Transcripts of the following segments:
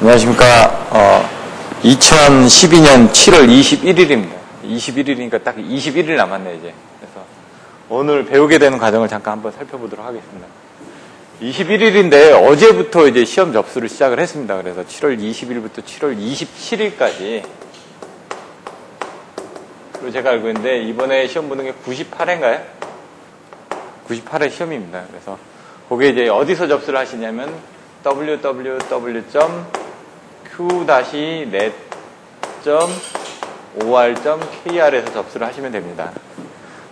안녕하십니까. 2012년 7월 21일입니다. 21일이니까 딱 21일 남았네, 이제. 그래서 오늘 배우게 되는 과정을 잠깐 한번 살펴보도록 하겠습니다. 21일인데 어제부터 이제 시험 접수를 시작을 했습니다. 그래서 7월 20일부터 7월 27일까지. 그리고 제가 알고 있는데 이번에 시험 보는 게 98회인가요? 98회 시험입니다. 그래서 그게 이제 어디서 접수를 하시냐면 www.q-net.or.kr에서 접수를 하시면 됩니다.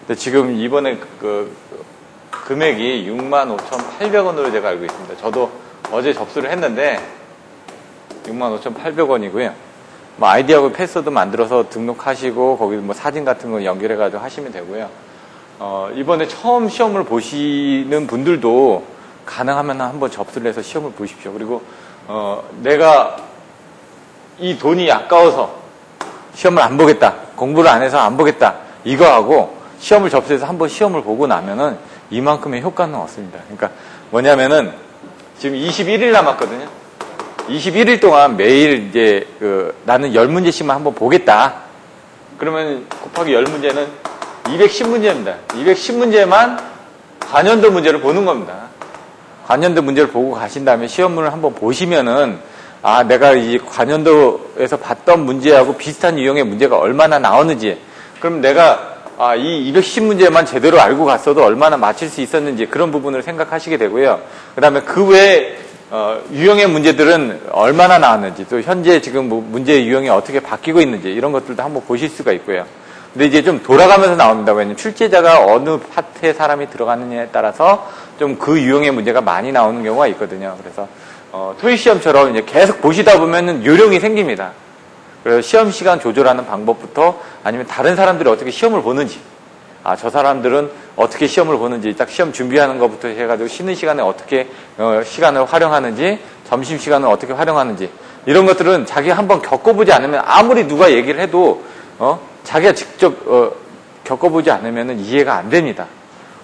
근데 지금 이번에 그 금액이 65,800원으로 제가 알고 있습니다. 저도 어제 접수를 했는데 65,800원이고요. 뭐 아이디하고 패스워드 만들어서 등록하시고 거기 뭐 사진 같은 거 연결해가지고 하시면 되고요. 이번에 처음 시험을 보시는 분들도 가능하면 한번 접수를 해서 시험을 보십시오. 그리고 내가 이 돈이 아까워서 시험을 안 보겠다, 공부를 안 해서 안 보겠다, 이거하고 시험을 접수해서 한번 시험을 보고 나면은 이만큼의 효과는 없습니다. 그러니까 뭐냐면은 지금 21일 남았거든요. 21일 동안 매일 이제 나는 10문제씩만 한번 보겠다. 그러면 곱하기 10문제는 210문제입니다. 210문제만 관연도 문제를 보는 겁니다. 관연도 문제를 보고 가신 다음에 시험문을 한번 보시면은 내가 이 관연도에서 봤던 문제하고 비슷한 유형의 문제가 얼마나 나오는지, 그럼 내가 이 210문제만 제대로 알고 갔어도 얼마나 맞힐 수 있었는지 그런 부분을 생각하시게 되고요. 그 다음에 그 외에 유형의 문제들은 얼마나 나왔는지, 또 현재 지금 문제의 유형이 어떻게 바뀌고 있는지 이런 것들도 한번 보실 수가 있고요. 근데 이제 좀 돌아가면서 나옵니다. 왜냐면 출제자가 어느 파트에 사람이 들어가느냐에 따라서 좀 그 유형의 문제가 많이 나오는 경우가 있거든요. 그래서 토익 시험처럼 이제 계속 보시다 보면은 요령이 생깁니다. 그래서 시험 시간 조절하는 방법부터 아니면 다른 사람들이 어떻게 시험을 보는지, 저 사람들은 어떻게 시험을 보는지, 딱 시험 준비하는 것부터 해가지고 쉬는 시간에 어떻게 시간을 활용하는지, 점심 시간을 어떻게 활용하는지, 이런 것들은 자기가 한번 겪어보지 않으면 아무리 누가 얘기를 해도 자기가 직접 겪어보지 않으면 이해가 안 됩니다.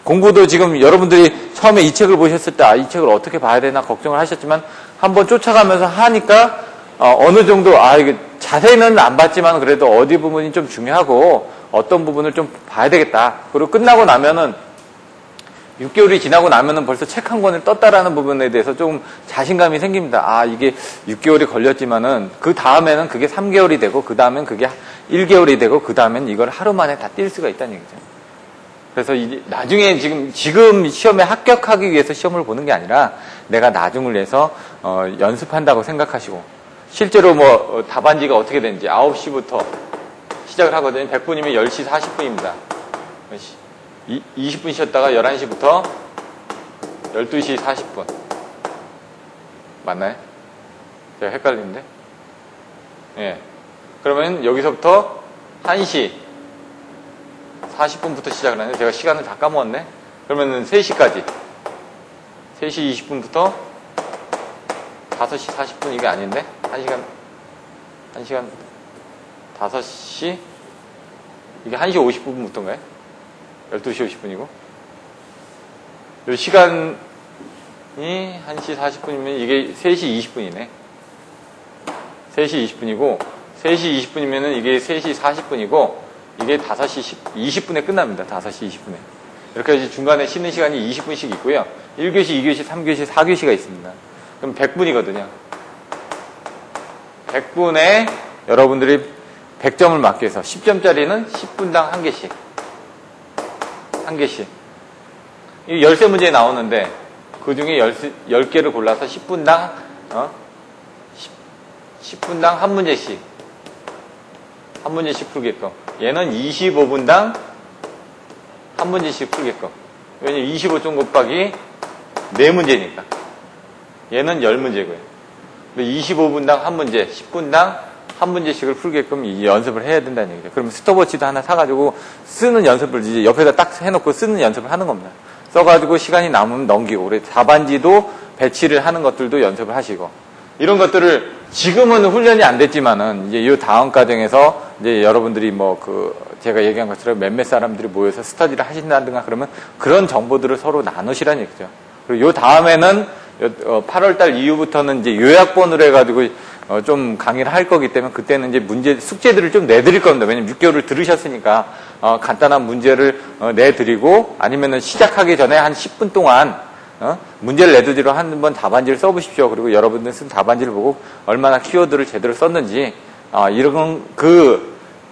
공부도 지금 여러분들이 처음에 이 책을 보셨을 때 이 책을 어떻게 봐야 되나 걱정을 하셨지만 한번 쫓아가면서 하니까 어느 정도 이게 자세히는 안 봤지만 그래도 어디 부분이 좀 중요하고 어떤 부분을 좀 봐야 되겠다. 그리고 끝나고 나면은 6개월이 지나고 나면은 벌써 책 한 권을 떴다라는 부분에 대해서 조금 자신감이 생깁니다. 이게 6개월이 걸렸지만은 그 다음에는 그게 3개월이 되고 그 다음엔 그게 1개월이 되고 그 다음엔 이걸 하루 만에 다 뛸 수가 있다는 얘기죠. 그래서 이제 나중에 지금 시험에 합격하기 위해서 시험을 보는 게 아니라 내가 나중을 위해서 연습한다고 생각하시고, 실제로 뭐 답안지가 어떻게 되는지 9시부터 시작을 하거든요. 100분이면 10시 40분입니다. 20분 쉬었다가 11시부터 12시 40분. 맞나요? 제가 헷갈리는데? 예. 그러면 여기서부터 1시 40분부터 시작을 하는데 제가 시간을 다 까먹었네? 그러면은 3시까지. 3시 20분부터 5시 40분 이게 아닌데? 1시간 5시? 이게 1시 50분부터인가요? 12시 50분이고. 이 시간이 1시 40분이면 이게 3시 20분이네. 3시 20분이고, 3시 20분이면은 이게 3시 40분이고, 이게 5시 20분에 끝납니다. 5시 20분에. 이렇게 해서 중간에 쉬는 시간이 20분씩 있고요. 1교시, 2교시, 3교시, 4교시가 있습니다. 그럼 100분이거든요. 100분에 여러분들이 100점을 맞기 위해서 10점짜리는 10분당 1개씩. 1개씩. 이 13문제 나오는데 그 중에 10개를 골라서 10분당 10분당 한 문제씩. 한 문제씩 풀게끔. 얘는 25분당 한 문제씩 풀게끔. 왜냐면 25점 곱하기 4문제니까. 얘는 10문제고요. 25분당 한 문제, 10분당 한 문제씩을 풀게끔 이 연습을 해야 된다는 얘기죠. 그러면 스톱워치도 하나 사가지고 쓰는 연습을 이제 옆에다 딱 해놓고 쓰는 연습을 하는 겁니다. 써가지고 시간이 남으면 넘기고, 우리 답안지도 배치를 하는 것들도 연습을 하시고, 이런 것들을 지금은 훈련이 안 됐지만은 이제 이 다음 과정에서 이제 여러분들이 제가 얘기한 것처럼 몇몇 사람들이 모여서 스터디를 하신다든가 그러면 그런 정보들을 서로 나누시라는 얘기죠. 그리고 요 다음에는 8월달 이후부터는 이제 요약본으로 해가지고 좀 강의를 할 거기 때문에 그때는 이제 숙제들을 좀 내드릴 겁니다. 왜냐면 6개월을 들으셨으니까, 간단한 문제를 내드리고, 아니면은 시작하기 전에 한 10분 동안, 문제를 내드리러 한번 답안지를 써보십시오. 그리고 여러분들 쓴 답안지를 보고 얼마나 키워드를 제대로 썼는지, 이런,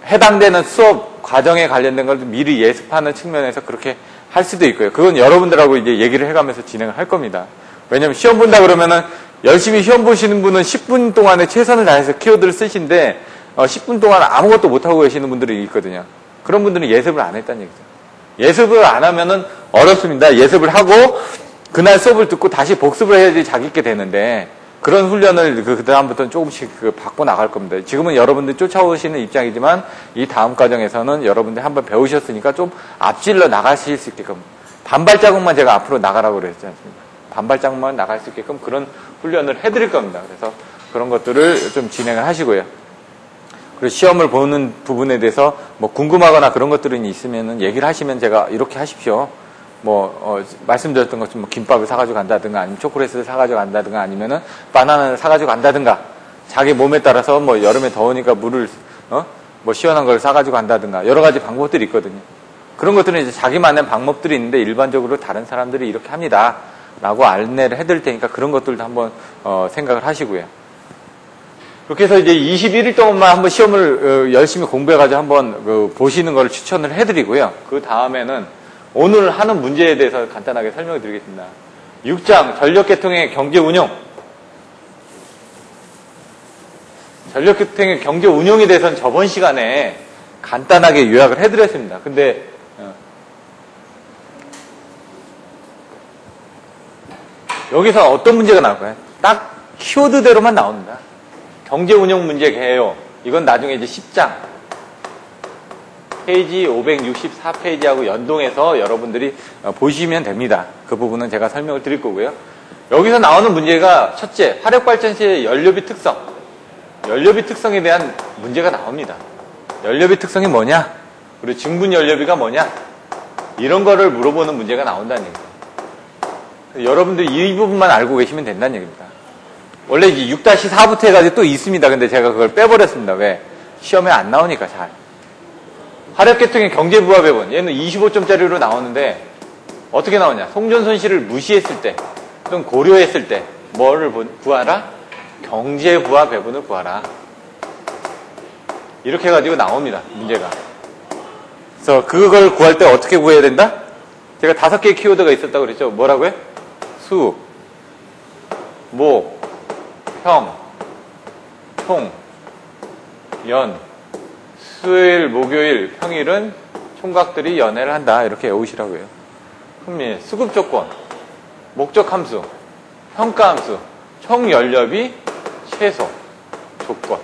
해당되는 수업 과정에 관련된 걸 미리 예습하는 측면에서 그렇게 할 수도 있고요. 그건 여러분들하고 이제 얘기를 해가면서 진행을 할 겁니다. 왜냐면 시험 본다 그러면은 열심히 시험 보시는 분은 10분 동안에 최선을 다해서 키워드를 쓰신데 10분 동안 아무것도 못하고 계시는 분들이 있거든요. 그런 분들은 예습을 안 했다는 얘기죠. 예습을 안 하면은 어렵습니다. 예습을 하고 그날 수업을 듣고 다시 복습을 해야지 자기 있게 되는데 그런 훈련을 그 다음부터는 조금씩 받고 나갈 겁니다. 지금은 여러분들이 쫓아오시는 입장이지만 이 다음 과정에서는 여러분들이 한번 배우셨으니까 좀 앞질러 나가실 수 있게끔 반발자국만 제가 앞으로 나가라고 그랬지 않습니까? 반발자국만 나갈 수 있게끔 그런 훈련을 해드릴 겁니다. 그래서 그런 것들을 좀 진행을 하시고요. 그리고 시험을 보는 부분에 대해서 뭐 궁금하거나 그런 것들이 있으면은 얘기를 하시면 제가 이렇게 하십시오. 말씀드렸던 것처럼 뭐 김밥을 사가지고 간다든가 아니면 초콜릿을 사가지고 간다든가 아니면은 바나나를 사가지고 간다든가 자기 몸에 따라서 뭐 여름에 더우니까 물을, 뭐 시원한 걸 사가지고 간다든가 여러 가지 방법들이 있거든요. 그런 것들은 이제 자기만의 방법들이 있는데 일반적으로 다른 사람들이 이렇게 합니다. 라고 안내를 해드릴 테니까 그런 것들도 한번, 생각을 하시고요. 그렇게 해서 이제 21일 동안만 한번 시험을 열심히 공부해가지고 한번 보시는 걸 추천을 해드리고요. 그 다음에는 오늘 하는 문제에 대해서 간단하게 설명을 드리겠습니다. 6장 전력계통의 경제운용. 전력계통의 경제운용에 대해서는 저번 시간에 간단하게 요약을 해드렸습니다. 근데 여기서 어떤 문제가 나올까요? 딱 키워드대로만 나옵니다. 경제운용 문제 개요. 이건 나중에 이제 10장. 페이지 564페이지하고 연동해서 여러분들이 보시면 됩니다. 그 부분은 제가 설명을 드릴 거고요. 여기서 나오는 문제가 첫째, 화력발전시의 연료비 특성. 연료비 특성에 대한 문제가 나옵니다. 연료비 특성이 뭐냐? 그리고 증분 연료비가 뭐냐? 이런 거를 물어보는 문제가 나온다는 얘기입니다. 여러분들이 이 부분만 알고 계시면 된다는 얘기입니다. 원래 이제 6-4부터 해가지고 또 있습니다. 근데 제가 그걸 빼버렸습니다. 왜? 시험에 안 나오니까 잘. 화력계통의 경제부하 배분. 얘는 25점짜리로 나오는데 어떻게 나오냐? 송전손실을 무시했을 때 또는 고려했을 때 뭐를 구하라? 경제부하 배분을 구하라. 이렇게 해가지고 나옵니다. 문제가. 그래서 그걸 구할 때 어떻게 구해야 된다? 제가 5개의 키워드가 있었다고 그랬죠. 뭐라고요? 수, 목, 평, 총, 연. 수요일, 목요일, 평일은 총각들이 연애를 한다. 이렇게 외우시라고요. 그럼 수급 조건, 목적 함수, 평가 함수, 총 연료비, 최소, 조건.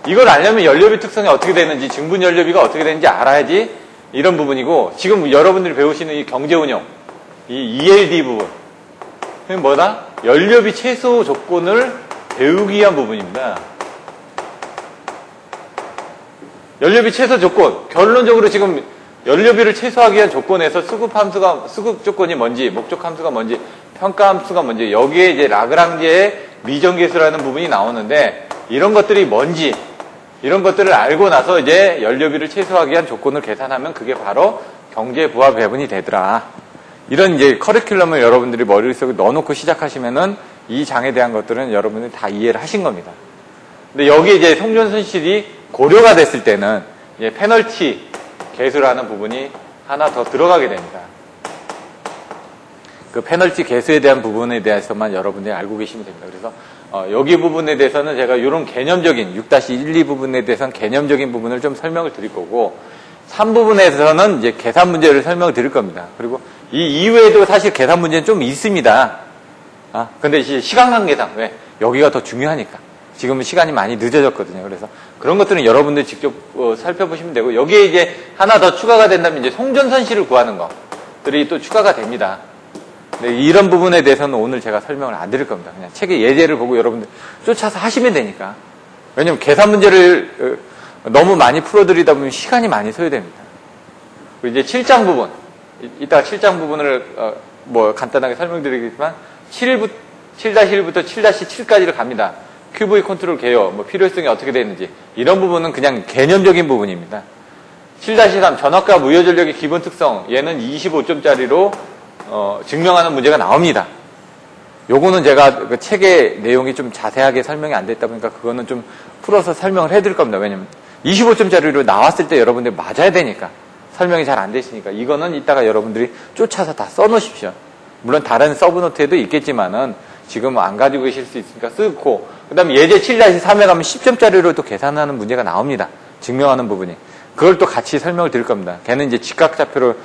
이걸 알려면 연료비 특성이 어떻게 되는지, 증분 연료비가 어떻게 되는지 알아야지 이런 부분이고, 지금 여러분들이 배우시는 이 경제운용, 이 ELD 부분. 그게 뭐다? 연료비 최소 조건을 배우기 위한 부분입니다. 연료비 최소 조건. 결론적으로 지금 연료비를 최소화하기 위한 조건에서 수급 조건이 뭔지, 목적 함수가 뭔지, 평가 함수가 뭔지, 여기에 이제 라그랑지의 미정계수라는 부분이 나오는데, 이런 것들이 뭔지, 이런 것들을 알고 나서 이제 연료비를 최소화하기 위한 조건을 계산하면 그게 바로 경제부하 배분이 되더라. 이런 이제 커리큘럼을 여러분들이 머릿속에 넣어놓고 시작하시면은 이 장에 대한 것들은 여러분들이 다 이해를 하신 겁니다. 근데 여기에 이제 송전손실이 고려가 됐을 때는 이제 페널티 계수라는 부분이 하나 더 들어가게 됩니다. 그 페널티 계수에 대한 부분에 대해서만 여러분들이 알고 계시면 됩니다. 그래서 여기 부분에 대해서는 제가 이런 개념적인 6-1, 2 부분에 대해서는 개념적인 부분을 좀 설명을 드릴 거고 3부분에서는 이제 계산 문제를 설명을 드릴 겁니다. 그리고 이 이외에도 사실 계산 문제는 좀 있습니다. 근데 이제 시간관 계산, 왜? 여기가 더 중요하니까. 지금은 시간이 많이 늦어졌거든요. 그래서 그런 것들은 여러분들이 직접 살펴보시면 되고, 여기에 이제 하나 더 추가가 된다면 이제 송전선실을 구하는 것들이 또 추가가 됩니다. 근데 이런 부분에 대해서는 오늘 제가 설명을 안 드릴 겁니다. 그냥 책의 예제를 보고 여러분들 쫓아서 하시면 되니까. 왜냐면 계산 문제를 너무 많이 풀어드리다 보면 시간이 많이 소요됩니다. 그리고 이제 7장 부분, 이따가 7장 부분을 뭐 간단하게 설명드리겠지만 7-1부터 7-7까지를 갑니다. QV 컨트롤 개요, 뭐 필요성이 어떻게 되는지 이런 부분은 그냥 개념적인 부분입니다. 7-3 전압과 무효 전력의 기본 특성, 얘는 25점짜리로 증명하는 문제가 나옵니다. 요거는 제가 그 책의 내용이 좀 자세하게 설명이 안 됐다 보니까 그거는 좀 풀어서 설명을 해드릴 겁니다. 왜냐면 25점짜리로 나왔을 때 여러분들이 맞아야 되니까 설명이 잘 안 됐으니까 이거는 이따가 여러분들이 쫓아서 다 써놓으십시오. 물론 다른 서브노트에도 있겠지만은 지금 안 가지고 계실 수 있으니까 쓰고, 그 다음에 예제 7-3에 가면 10점짜리로 또 계산하는 문제가 나옵니다. 증명하는 부분이. 그걸 또 같이 설명을 드릴 겁니다. 걔는 이제 직각좌표로,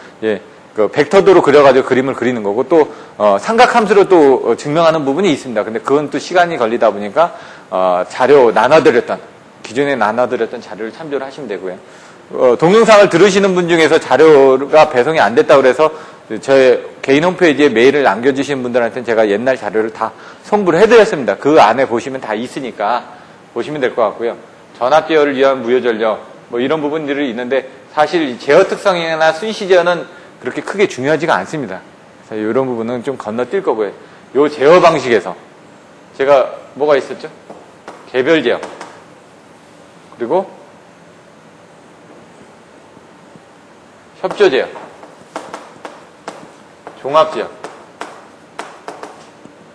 그 벡터도로 그려가지고 그림을 그리는 거고, 또, 삼각함수로 또 증명하는 부분이 있습니다. 근데 그건 또 시간이 걸리다 보니까, 자료 기존에 나눠드렸던 자료를 참조를 하시면 되고요. 동영상을 들으시는 분 중에서 자료가 배송이 안 됐다고 그래서 저의 개인 홈페이지에 메일을 남겨주신 분들한테는 제가 옛날 자료를 다 송부를 해드렸습니다. 그 안에 보시면 다 있으니까 보시면 될 것 같고요. 전압 제어를 위한 무효 전력, 뭐 이런 부분들이 있는데 사실 제어 특성이나 순시 제어는 그렇게 크게 중요하지가 않습니다. 그래서 이런 부분은 좀 건너뛸 거고요. 요 제어 방식에서 제가 뭐가 있었죠? 개별 제어. 그리고 협조 제어. 종합 제어.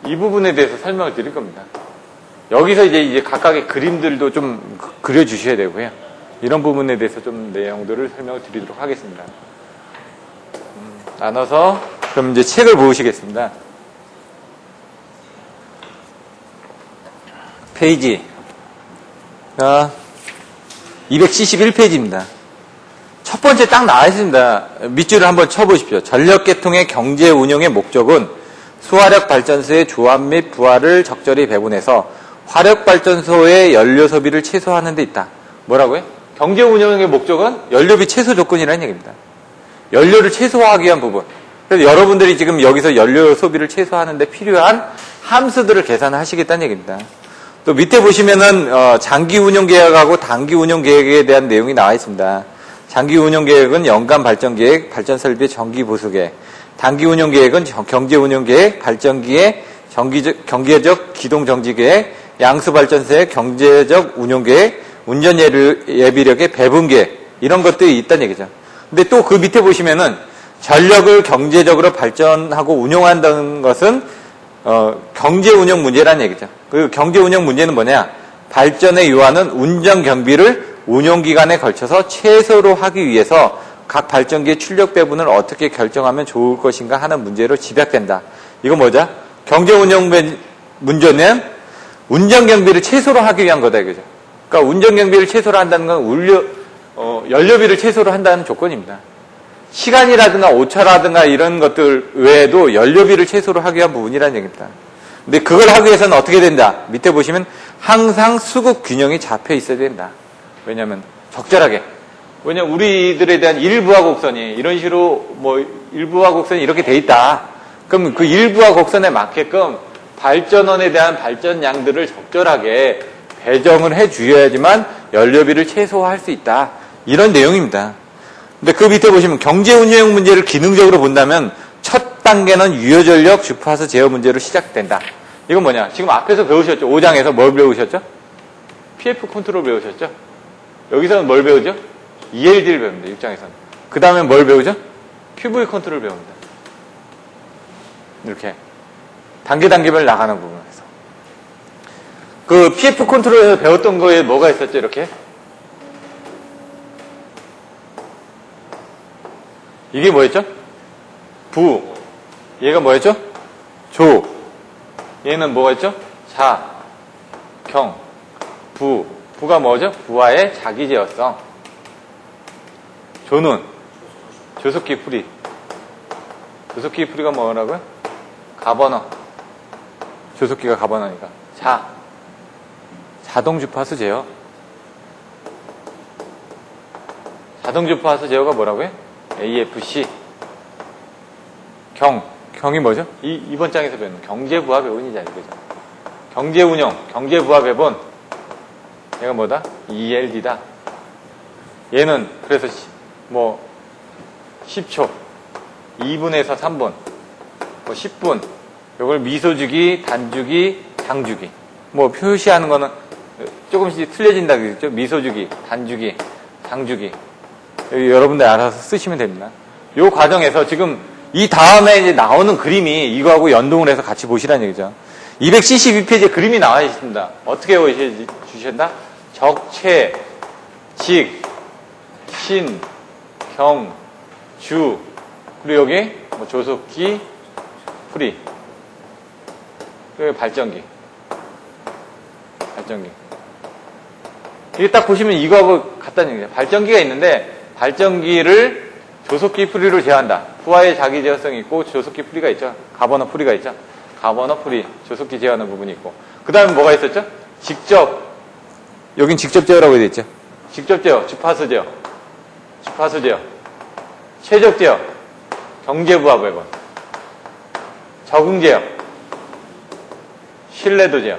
이 부분에 대해서 설명을 드릴 겁니다. 여기서 이제 각각의 그림들도 좀 그려주셔야 되고요. 이런 부분에 대해서 좀 내용들을 설명을 드리도록 하겠습니다. 나눠서 그럼 이제 책을 보시겠습니다. 페이지가 271페이지입니다. 첫 번째 딱 나와 있습니다. 밑줄을 한번 쳐보십시오. 전력계통의 경제 운영의 목적은 수화력 발전소의 조합 및 부하를 적절히 배분해서 화력 발전소의 연료 소비를 최소화하는 데 있다. 뭐라고요? 경제 운영의 목적은 연료비 최소 조건이라는 얘기입니다. 연료를 최소화하기 위한 부분. 그래서 여러분들이 지금 여기서 연료 소비를 최소화하는 데 필요한 함수들을 계산하시겠다는 얘기입니다. 또 밑에 보시면은 장기 운영 계획하고 단기 운영 계획에 대한 내용이 나와 있습니다. 장기 운영 계획은 연간 발전 계획, 발전 설비 정기 보수 계획. 단기 운영 계획은 경제 운영 계획, 발전기의 경계적 기동 정지 계획, 양수 발전소의 경제적 운영 계획, 운전 예비력의 배분 계획, 이런 것들이 있다는 얘기죠. 근데 또 그 밑에 보시면은 전력을 경제적으로 발전하고 운용한다는 것은 경제 운영 문제라는 얘기죠. 그 경제 운영 문제는 뭐냐? 발전에 요하는 운전 경비를 운용 기간에 걸쳐서 최소로 하기 위해서 각 발전기의 출력 배분을 어떻게 결정하면 좋을 것인가 하는 문제로 집약된다. 이거 뭐죠? 경제 운영 문제는 운전 경비를 최소로 하기 위한 거다 이거죠. 그러니까 운전 경비를 최소로 한다는 건 연료비를 최소로 한다는 조건입니다. 시간이라든가 오차라든가 이런 것들 외에도 연료비를 최소로 하기 위한 부분이라는 얘기입니다. 근데 그걸 하기 위해서는 어떻게 된다? 밑에 보시면 항상 수급 균형이 잡혀 있어야 된다. 왜냐하면 적절하게. 왜냐면 우리들에 대한 일부하 곡선이 이런 식으로 뭐 일부하 곡선이 이렇게 돼 있다. 그럼 그 일부하 곡선에 맞게끔 발전원에 대한 발전량들을 적절하게 배정을 해 주어야지만 연료비를 최소화할 수 있다. 이런 내용입니다. 근데 그 밑에 보시면 경제 운영 문제를 기능적으로 본다면 첫 단계는 유효전력 주파수 제어 문제로 시작된다. 이건 뭐냐? 지금 앞에서 배우셨죠? 5장에서 뭘 배우셨죠? PF 컨트롤 배우셨죠? 여기서는 뭘 배우죠? ELD를 배웁니다. 6장에서는. 그 다음에 뭘 배우죠? QV 컨트롤 배웁니다. 이렇게 단계별 나가는 부분에서. 그 PF 컨트롤에서 배웠던 거에 뭐가 있었죠? 이렇게. 이게 뭐였죠? 부. 얘가 뭐였죠? 조. 얘는 뭐가 있죠? 자, 경, 부. 부가 뭐죠? 부하의 자기 제어성. 조는 조속기 풀이. 조속기 풀이가 뭐라고요? 가버너. 조속기가 가버너니까. 자, 자동 주파수 제어. 자동 주파수 제어가 뭐라고요? AFC. 경이 뭐죠? 이번 장에서 배우는 경제부하 배분이잖아요. 그죠? 경제운영, 경제부하 배분. 얘가 뭐다? ELD다. 얘는 그래서 뭐 10초, 2분에서 3분, 뭐 10분, 이걸 미소주기, 단주기, 장주기. 뭐 표시하는 거는 조금씩 틀려진다 그랬죠. 미소주기, 단주기, 장주기. 여러분들 알아서 쓰시면 됩니다. 이 과정에서 지금 이 다음에 이제 나오는 그림이 이거하고 연동을 해서 같이 보시라는 얘기죠. 272페이지에 그림이 나와 있습니다. 어떻게 주셨나? 적, 채, 직, 신, 경, 주. 그리고 여기 뭐 조속기, 풀이. 그리고 발전기. 발전기. 이게 딱 보시면 이거하고 같다는 얘기죠. 발전기가 있는데 발전기를 조속기 풀이로 제어한다. 부하의 자기 제어성이 있고 조속기 풀이가 있죠. 가버너 풀이가 있죠. 가버너 풀이, 조속기 제어하는 부분이 있고. 그 다음에 뭐가 있었죠? 직접. 여긴 직접 제어라고 되어 있죠. 직접 제어, 주파수 제어. 주파수 제어. 최적 제어. 경제부하 배분. 적응 제어. 신뢰도 제어.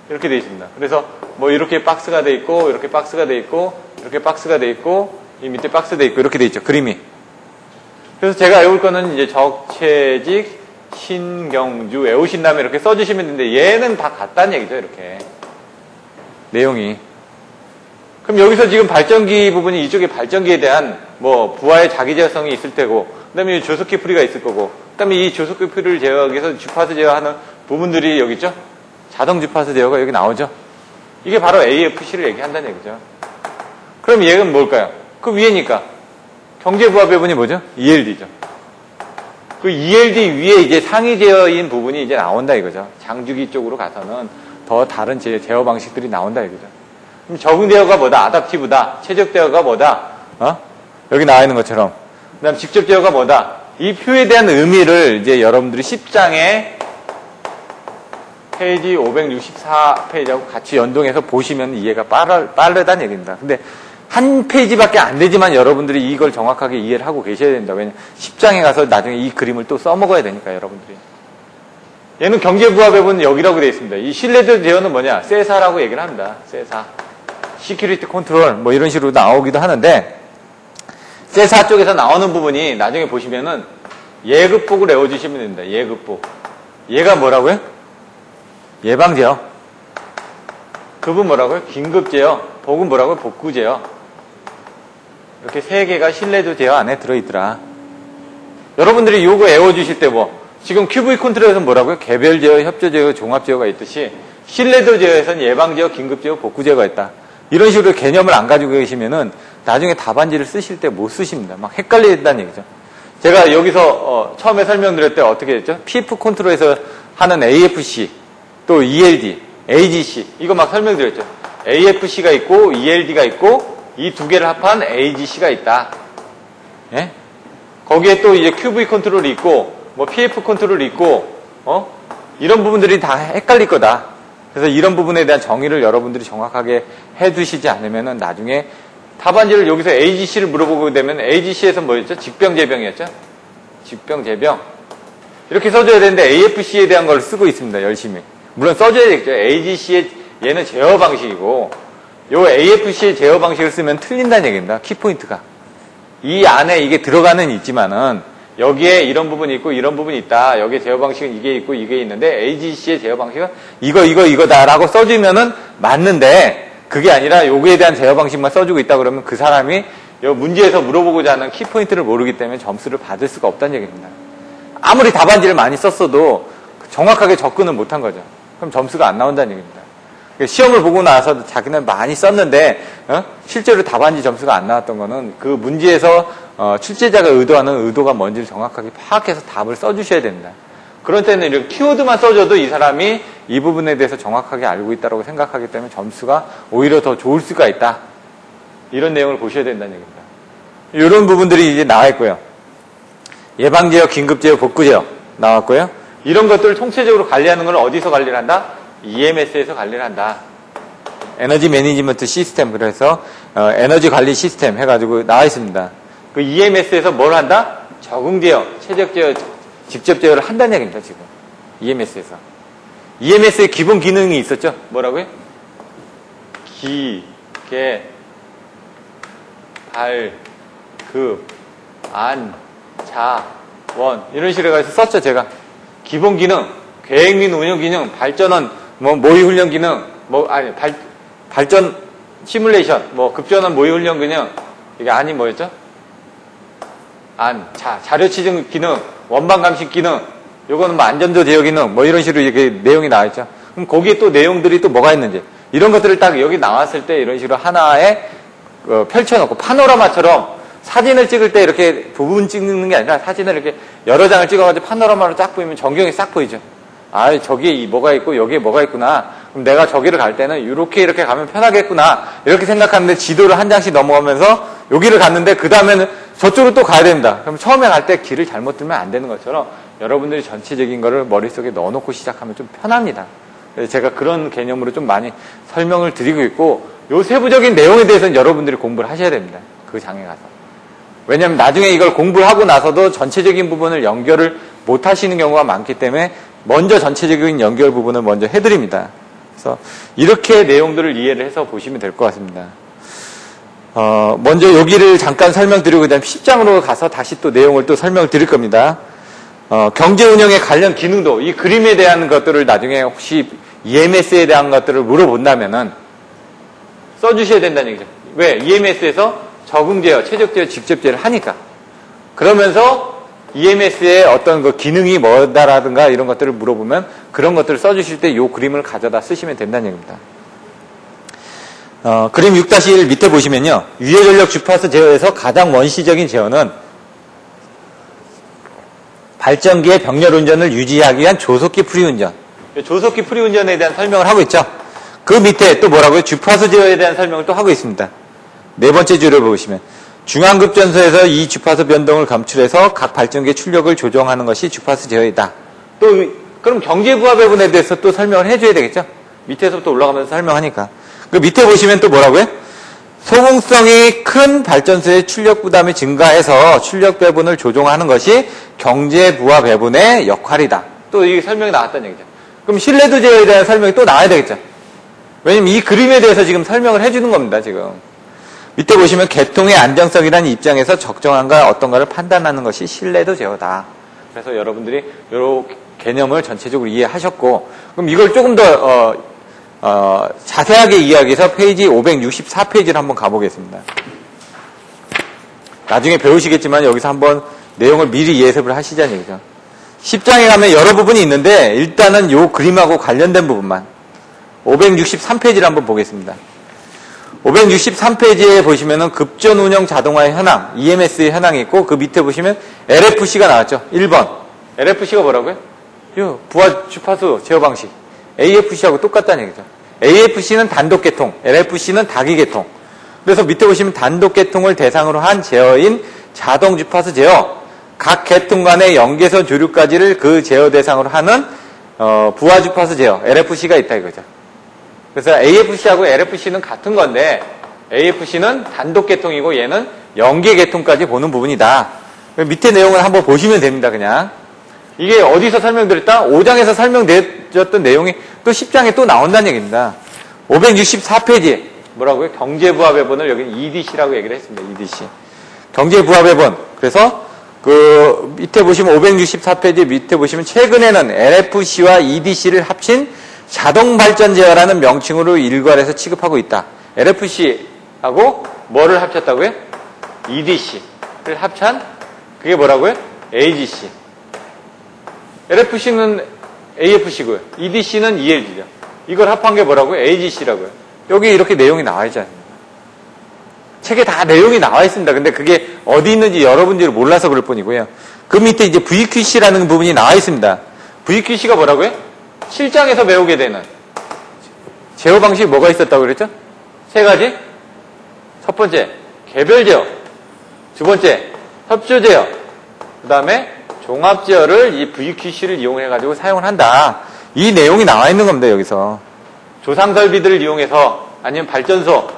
이렇게 되어 있습니다. 그래서 뭐 이렇게 박스가 되어 있고, 이렇게 박스가 되어 있고, 이렇게 박스가 되어 있고, 이 밑에 박스 되어 있고, 이렇게 되어 있죠. 그림이. 그래서 제가 외울 거는 이제 적채직, 신경주 외우신 다음에 이렇게 써주시면 되는데, 얘는 다 같다는 얘기죠. 이렇게. 내용이. 그럼 여기서 지금 발전기 부분이 이쪽에 발전기에 대한 뭐 부하의 자기 제어성이 있을 테고, 그 다음에 조속기 풀이가 있을 거고, 그 다음에 이 조속기 풀이를 제어하기 위해서 주파수 제어하는 부분들이 여기 있죠? 자동 주파수 제어가 여기 나오죠? 이게 바로 AFC를 얘기한다는 얘기죠. 그럼 얘는 뭘까요? 그 위에니까. 경제부하 배분이 뭐죠? ELD죠. 그 ELD 위에 이제 상위 제어인 부분이 이제 나온다 이거죠. 장주기 쪽으로 가서는 더 다른 제어 방식들이 나온다 이거죠. 그럼 적응 제어가 뭐다? 아답티브다. 최적 제어가 뭐다? 여기 나와 있는 것처럼. 그 다음 직접 제어가 뭐다? 이 표에 대한 의미를 이제 여러분들이 10장에 페이지 564페이지하고 같이 연동해서 보시면 이해가 빠르다는 얘기입니다. 근데 한 페이지밖에 안 되지만 여러분들이 이걸 정확하게 이해를 하고 계셔야 된다. 왜냐면 10장에 가서 나중에 이 그림을 또 써먹어야 되니까 여러분들이. 얘는 경제부하 배분은 여기라고 되어 있습니다. 이 신뢰도 제어는 뭐냐? 세사라고 얘기를 합니다. 세사. 시큐리티 컨트롤 뭐 이런 식으로 나오기도 하는데 세사 쪽에서 나오는 부분이 나중에 보시면은 예급복을 외워주시면 됩니다. 예급복. 얘가 뭐라고요? 예방제어. 급은 뭐라고요? 긴급제어. 복은 뭐라고요? 복구제어. 이렇게 세 개가 신뢰도 제어 안에 들어있더라. 여러분들이 요거 외워주실 때 뭐 지금 QV 컨트롤에서는 뭐라고요? 개별 제어, 협조 제어, 종합 제어가 있듯이 신뢰도 제어에서는 예방 제어, 긴급 제어, 복구 제어가 있다. 이런 식으로 개념을 안 가지고 계시면은 나중에 답안지를 쓰실 때 못 쓰십니다. 막 헷갈린다는 얘기죠. 제가 여기서 처음에 설명드릴 때 어떻게 했죠? PF 컨트롤에서 하는 AFC, 또 ELD, AGC 이거 막 설명드렸죠. AFC가 있고 ELD가 있고 이 두 개를 합한 AGC가 있다. 예? 거기에 또 이제 QV 컨트롤이 있고 뭐 PF 컨트롤이 있고 이런 부분들이 다 헷갈릴 거다. 그래서 이런 부분에 대한 정의를 여러분들이 정확하게 해두시지 않으면은 나중에 답안지를 여기서 AGC를 물어보게 되면 AGC에서 뭐였죠? 직병제병이었죠? 직병제병. 이렇게 써줘야 되는데 AFC에 대한 걸 쓰고 있습니다. 열심히. 물론 써줘야 되겠죠. AGC의 얘는 제어 방식이고 요 AFC의 제어 방식을 쓰면 틀린다는 얘기입니다. 키포인트가. 이 안에 이게 들어가는 있지만은 여기에 이런 부분이 있고 이런 부분이 있다. 여기에 제어 방식은 이게 있고 이게 있는데 AGC의 제어 방식은 이거다라고 써주면은 맞는데 그게 아니라 요거에 대한 제어 방식만 써주고 있다 그러면 그 사람이 요 문제에서 물어보고자 하는 키포인트를 모르기 때문에 점수를 받을 수가 없다는 얘기입니다. 아무리 답안지를 많이 썼어도 정확하게 접근을 못한 거죠. 그럼 점수가 안 나온다는 얘기입니다. 시험을 보고 나서 자기는 많이 썼는데 실제로 답안지 점수가 안 나왔던 거는 그 문제에서 출제자가 의도하는 의도가 뭔지를 정확하게 파악해서 답을 써주셔야 됩니다. 그런 때는 이렇게 키워드만 써줘도 이 사람이 이 부분에 대해서 정확하게 알고 있다고 생각하기 때문에 점수가 오히려 더 좋을 수가 있다. 이런 내용을 보셔야 된다는 얘기입니다. 이런 부분들이 이제 나와 있고요. 예방제어, 긴급제어, 복구제어 나왔고요. 이런 것들을 통체적으로 관리하는 걸 어디서 관리를 한다? EMS에서 관리를 한다. 에너지 매니지먼트 시스템, 그래서 에너지 관리 시스템 해가지고 나와 있습니다. 그 EMS에서 뭘 한다? 적응 제어, 최적 제어, 직접 제어를 한다는 얘기입니다. 지금 EMS에서. EMS의 기본 기능이 있었죠. 뭐라고요? 기, 개, 발, 급, 안, 자, 원 이런 식으로 해서 썼죠. 제가 기본 기능, 계획 및 운영 기능, 발전원, 모의 훈련 기능, 발전 시뮬레이션, 급전원 모의 훈련 기능, 이게 아니 뭐였죠? 자료 취증 기능, 원반 감식 기능, 요거는 안전조 제어 기능, 이런 식으로 이렇게 내용이 나와있죠. 그럼 거기에 또 내용들이 또 뭐가 있는지, 이런 것들을 딱 여기 나왔을 때 이런 식으로 하나에 펼쳐놓고 파노라마처럼 사진을 찍을 때 이렇게 부분 찍는 게 아니라 사진을 이렇게 여러 장을 찍어가지고 파노라마로 쫙 보이면 전경이 싹 보이죠. 저기에 뭐가 있고 여기에 뭐가 있구나. 그럼 내가 저기를 갈 때는 이렇게 가면 편하겠구나. 이렇게 생각하는데 지도를 한 장씩 넘어가면서 여기를 갔는데 그 다음에는 저쪽으로 또 가야 됩니다. 그럼 처음에 갈 때 길을 잘못 들면 안 되는 것처럼 여러분들이 전체적인 거를 머릿속에 넣어놓고 시작하면 좀 편합니다. 그래서 제가 그런 개념으로 좀 많이 설명을 드리고 있고 요 세부적인 내용에 대해서는 여러분들이 공부를 하셔야 됩니다. 그 장에 가서. 왜냐하면 나중에 이걸 공부를 하고 나서도 전체적인 부분을 연결을 못 하시는 경우가 많기 때문에 먼저 전체적인 연결 부분을 먼저 해드립니다. 그래서 이렇게 내용들을 이해를 해서 보시면 될 것 같습니다. 먼저 여기를 잠깐 설명드리고 그 다음 10장으로 가서 다시 또 내용을 또 설명을 드릴 겁니다. 경제운영에 관련 기능도 이 그림에 대한 것들을 나중에 혹시 EMS에 대한 것들을 물어본다면은 써주셔야 된다는 얘기죠. 왜? EMS에서 적응제어, 최적제어, 직접제어를 하니까. 그러면서 EMS의 어떤 그 기능이 뭐다라든가 이런 것들을 물어보면 그런 것들을 써주실 때 이 그림을 가져다 쓰시면 된다는 얘기입니다. 그림 6-1 밑에 보시면요. 유해전력 주파수 제어에서 가장 원시적인 제어는 발전기의 병렬 운전을 유지하기 위한 조속기 프리운전. 조속기 프리운전에 대한 설명을 하고 있죠. 그 밑에 또 뭐라고요? 주파수 제어에 대한 설명을 또 하고 있습니다. 네 번째 줄을 보시면 중앙급전소에서 이 주파수 변동을 감출해서 각 발전기의 출력을 조정하는 것이 주파수 제어이다. 또 그럼 경제부하배분에 대해서 또 설명을 해줘야 되겠죠? 밑에서부터 올라가면서 설명하니까. 그 밑에 보시면 또 뭐라고요? 소음성이 큰 발전소의 출력 부담이 증가해서 출력 배분을 조정하는 것이 경제부하 배분의 역할이다. 또 이 설명이 나왔다는 얘기죠. 그럼 신뢰도 제어에 대한 설명이 또 나와야 되겠죠. 왜냐면 이 그림에 대해서 지금 설명을 해주는 겁니다. 지금 밑에 보시면 개통의 안정성이라는 입장에서 적정한가 어떤가를 판단하는 것이 신뢰도 제어다. 그래서 여러분들이 이 개념을 전체적으로 이해하셨고, 그럼 이걸 조금 더 자세하게 이야기해서 페이지 564페이지를 한번 가보겠습니다. 나중에 배우시겠지만 여기서 한번 내용을 미리 예습을 하시자는 얘기죠. 10장에 가면 여러 부분이 있는데 일단은 이 그림하고 관련된 부분만 563페이지를 한번 보겠습니다. 563페이지에 보시면은 급전 운영 자동화의 현황, EMS의 현황이 있고 그 밑에 보시면 LFC가 나왔죠. 1번. LFC가 뭐라고요? 부하 주파수 제어 방식. AFC하고 똑같다는 얘기죠. AFC는 단독 계통, LFC는 다기 계통. 그래서 밑에 보시면 단독 계통을 대상으로 한 제어인 자동 주파수 제어. 각 계통 간의 연계선 조류까지를 그 제어 대상으로 하는 부하 주파수 제어, LFC가 있다 이거죠. 그래서 AFC하고 LFC는 같은 건데 AFC는 단독 계통이고 얘는 연계 계통까지 보는 부분이다. 밑에 내용을 한번 보시면 됩니다. 그냥 이게 어디서 설명드렸다? 5장에서 설명드렸던 내용이 또 10장에 또 나온다는 얘기입니다. 564페이지 뭐라고요? 경제부하배분을 여기 EDC라고 얘기를 했습니다. EDC 경제부하배분. 그래서 그 밑에 보시면 564페이지 밑에 보시면 최근에는 LFC와 EDC를 합친 자동발전 제어라는 명칭으로 일괄해서 취급하고 있다. LFC하고 뭐를 합쳤다고요? EDC를 합찬 그게 뭐라고요? AGC. LFC는 AFC고요. EDC는 ELG죠. 이걸 합한 게 뭐라고요? AGC라고요. 여기 이렇게 내용이 나와 있지 않습니까? 책에 다 내용이 나와 있습니다. 근데 그게 어디 있는지 여러분들이 몰라서 그럴 뿐이고요. 그 밑에 이제 VQC라는 부분이 나와 있습니다. VQC가 뭐라고요? 7장에서 배우게 되는 제어 방식이 뭐가 있었다고 그랬죠? 세 가지. 첫 번째, 개별 제어. 두 번째, 협조 제어. 그 다음에 종합 제어를 이 VQC를 이용해가지고 사용을 한다. 이 내용이 나와 있는 겁니다, 여기서. 조상 설비들을 이용해서 아니면 발전소,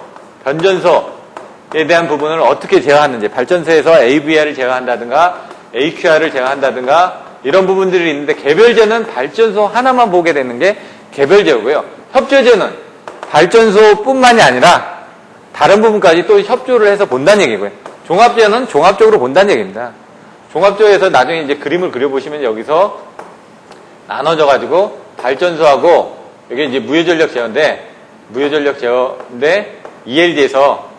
변전소에 대한 부분을 어떻게 제어하는지, 발전소에서 AVR을 제어한다든가, AQR을 제어한다든가, 이런 부분들이 있는데, 개별제는 발전소 하나만 보게 되는 게 개별제고요. 협조제는 발전소뿐만이 아니라 다른 부분까지 또 협조를 해서 본다는 얘기고요. 종합제는 종합적으로 본다는 얘기입니다. 종합제에서 나중에 이제 그림을 그려보시면 여기서 나눠져가지고 발전소하고 이게 이제 무효전력 제어인데 ELD에서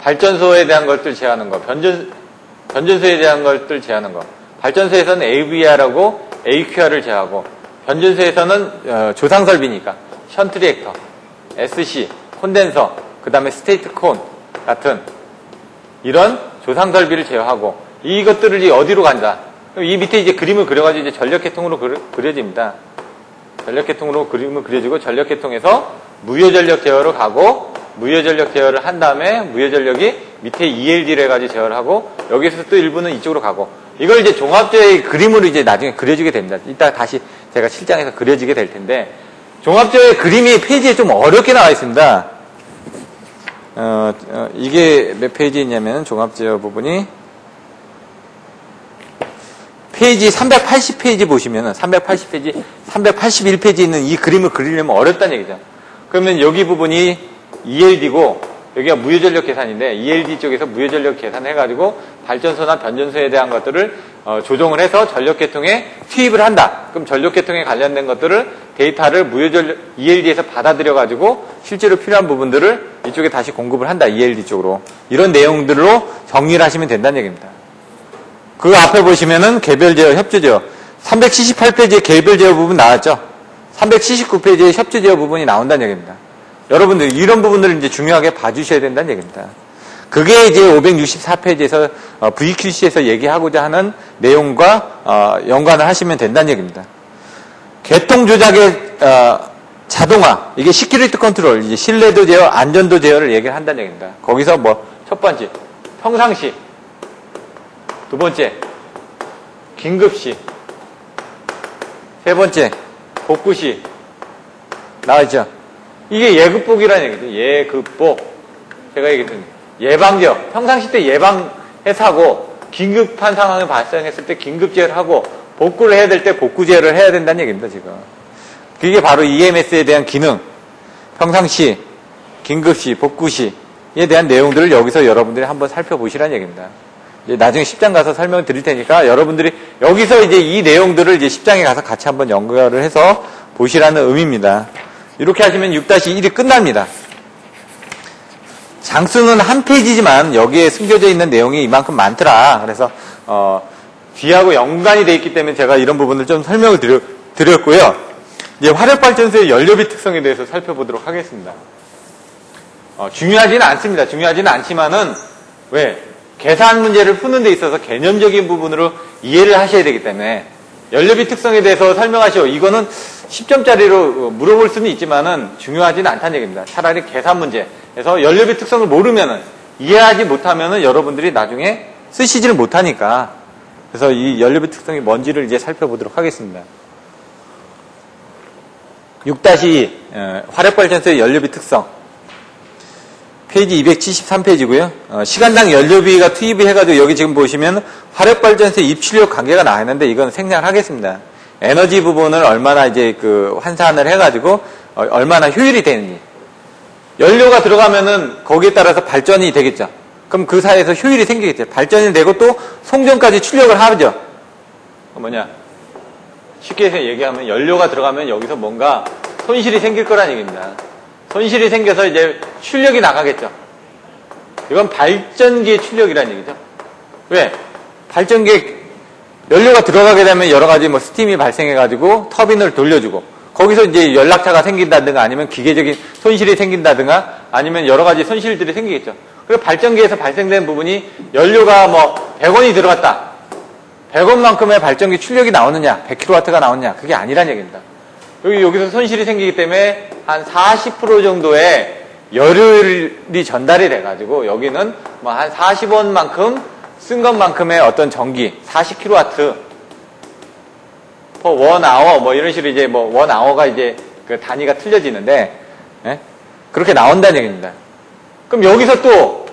발전소에 대한 것들 제어하는 거, 변전소에 대한 것들 제어하는 거. 발전소에서는 AVR하고 AQR을 제어하고, 변전소에서는 조상설비니까 션트 리액터, SC, 콘덴서, 그 다음에 스테이트 콘 같은 이런 조상설비를 제어하고, 이것들을 이제 어디로 간다. 이 밑에 이제 그림을 그려가지고 이제 전력계통으로 그려집니다. 전력계통으로 그림을 그려지고, 전력계통에서 무효전력 제어로 가고, 무효전력 제어를 한 다음에 무효전력이 밑에 ELD를 해가지고 제어를 하고, 여기서 또 일부는 이쪽으로 가고, 이걸 이제 종합제어의 그림으로 이제 나중에 그려지게 됩니다. 이따 다시 제가 실장에서 그려지게 될 텐데, 종합제어의 그림이 페이지에 좀 어렵게 나와 있습니다. 이게 몇 페이지에 있냐면, 종합제어 부분이, 페이지 380페이지 보시면은, 380페이지, 381페이지에 있는 이 그림을 그리려면 어렵다는 얘기죠. 그러면 여기 부분이 ELD고, 여기가 무효전력 계산인데, ELD 쪽에서 무효전력 계산해가지고, 발전소나 변전소에 대한 것들을 조정을 해서 전력계통에 투입을 한다. 그럼 전력계통에 관련된 것들을, 데이터를 ELD에서 받아들여가지고, 실제로 필요한 부분들을 이쪽에 다시 공급을 한다. ELD 쪽으로. 이런 내용들로 정리를 하시면 된다는 얘기입니다. 그 앞에 보시면은 개별 제어, 협조 제어. 378페이지에 개별 제어 부분 나왔죠? 379페이지에 협조 제어 부분이 나온다는 얘기입니다. 여러분들 이런 부분들을 이제 중요하게 봐주셔야 된다는 얘기입니다. 그게 이제 564페이지에서 VQC에서 얘기하고자 하는 내용과 연관을 하시면 된다는 얘기입니다. 개통 조작의 자동화, 이게 시큐리티 컨트롤, 이제 신뢰도 제어, 안전도 제어를 얘기를 한다는 얘기입니다. 거기서 뭐 첫 번째 평상시, 두 번째 긴급시, 세 번째 복구시 나왔죠? 이게 예급복이라는 얘기죠. 예급복. 제가 얘기했던 예방제어. 평상시 때 예방해서 하고, 긴급한 상황이 발생했을 때 긴급제어를 하고, 복구를 해야 될 때 복구제어를 해야 된다는 얘기입니다, 지금. 그게 바로 EMS에 대한 기능, 평상시, 긴급시, 복구시에 대한 내용들을 여기서 여러분들이 한번 살펴보시라는 얘기입니다. 이제 나중에 10장 가서 설명을 드릴 테니까 여러분들이 여기서 이제 이 내용들을 이제 10장에 가서 같이 한번 연결을 해서 보시라는 의미입니다. 이렇게 하시면 6-1이 끝납니다. 장수는 한 페이지지만 여기에 숨겨져 있는 내용이 이만큼 많더라. 그래서 뒤하고 연관이 되어 있기 때문에 제가 이런 부분을 좀 설명을 드렸고요. 이제 화력발전소의 연료비 특성에 대해서 살펴보도록 하겠습니다. 중요하지는 않습니다. 중요하지는 않지만은 왜? 계산 문제를 푸는 데 있어서 개념적인 부분으로 이해를 하셔야 되기 때문에 연료비 특성에 대해서 설명하시오. 이거는 10점짜리로 물어볼 수는 있지만은 중요하지는 않다는 얘기입니다. 차라리 계산 문제에서 연료비 특성을 모르면은, 이해하지 못하면은 여러분들이 나중에 쓰시지를 못하니까. 그래서 이 연료비 특성이 뭔지를 이제 살펴보도록 하겠습니다. 6-2 화력발전소의 연료비 특성. 페이지 273페이지고요. 시간당 연료비가 투입이 해가지고 여기 지금 보시면 화력발전소 입출력 관계가 나와 있는데 이건 생략을 하겠습니다. 에너지 부분을 얼마나 이제 환산을 해가지고 얼마나 효율이 되는지. 연료가 들어가면은 거기에 따라서 발전이 되겠죠. 그럼 그 사이에서 효율이 생기겠죠. 발전이 되고 또 송전까지 출력을 하죠. 쉽게 해서 얘기하면 연료가 들어가면 여기서 뭔가 손실이 생길 거란 얘기입니다. 손실이 생겨서 이제 출력이 나가겠죠. 이건 발전기의 출력이라는 얘기죠. 왜? 발전기에 연료가 들어가게 되면 여러 가지 스팀이 발생해가지고 터빈을 돌려주고, 거기서 이제 연락차가 생긴다든가 아니면 기계적인 손실이 생긴다든가 아니면 여러 가지 손실들이 생기겠죠. 그리고 발전기에서 발생된 부분이 연료가 100원이 들어갔다. 100원만큼의 발전기 출력이 나오느냐, 100kW가 나오느냐, 그게 아니란 얘기입니다. 여기서 손실이 생기기 때문에 한 40% 정도의 열효율이 전달이 돼가지고 여기는 한 40원만큼 쓴 것만큼의 어떤 전기, 40kW per 1hour 이런 식으로 이제 1hour가 이제 그 단위가 틀려지는데, 예? 그렇게 나온다는 얘기입니다. 그럼 여기서 또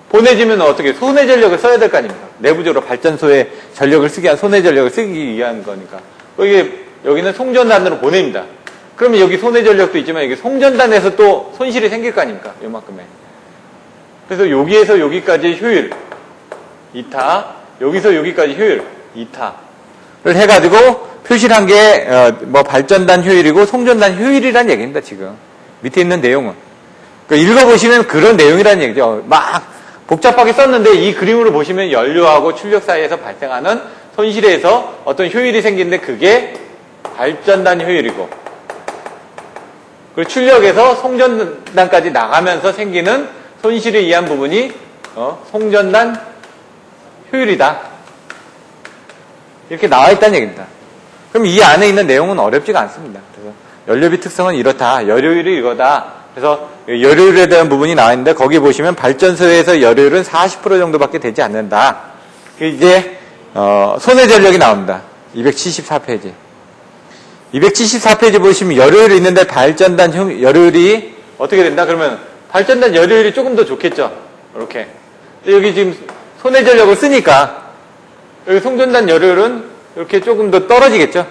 보내지면 어떻게 손해 전력을 써야 될 거 아닙니까? 내부적으로 발전소에 전력을 쓰기 위한 손해 전력을 쓰기 위한 거니까. 여기는 송전단으로 보냅니다. 그러면 여기 손해 전력도 있지만 여기 송전단에서 또 손실이 생길 거 아닙니까? 요만큼에. 그래서 여기에서 여기까지 효율 2타, 여기서 여기까지 효율 2타를 해가지고 표시를 한 게, 발전단 효율이고 송전단 효율이란 얘기입니다, 지금. 밑에 있는 내용은. 그러니까 읽어보시면 그런 내용이라는 얘기죠. 막 복잡하게 썼는데 이 그림으로 보시면 연료하고 출력 사이에서 발생하는 손실에서 어떤 효율이 생기는데 그게 발전단 효율이고, 그리고 출력에서 송전단까지 나가면서 생기는 손실에 의한 부분이 송전단 효율이다. 이렇게 나와 있다는 얘기입니다. 그럼 이 안에 있는 내용은 어렵지가 않습니다. 그래서 연료비 특성은 이렇다. 열효율이 이거다. 그래서 열효율에 대한 부분이 나와 있는데 거기 보시면 발전소에서 열효율은 40% 정도밖에 되지 않는다. 이제 손해 전력이 나옵니다. 274페이지. 274페이지 보시면 열효율이 있는데 발전단 열효율이 어떻게 된다? 그러면 발전단 열효율이 조금 더 좋겠죠. 이렇게. 여기 지금 손해 전력을 쓰니까 여기 송전단 열효율은 이렇게 조금 더 떨어지겠죠.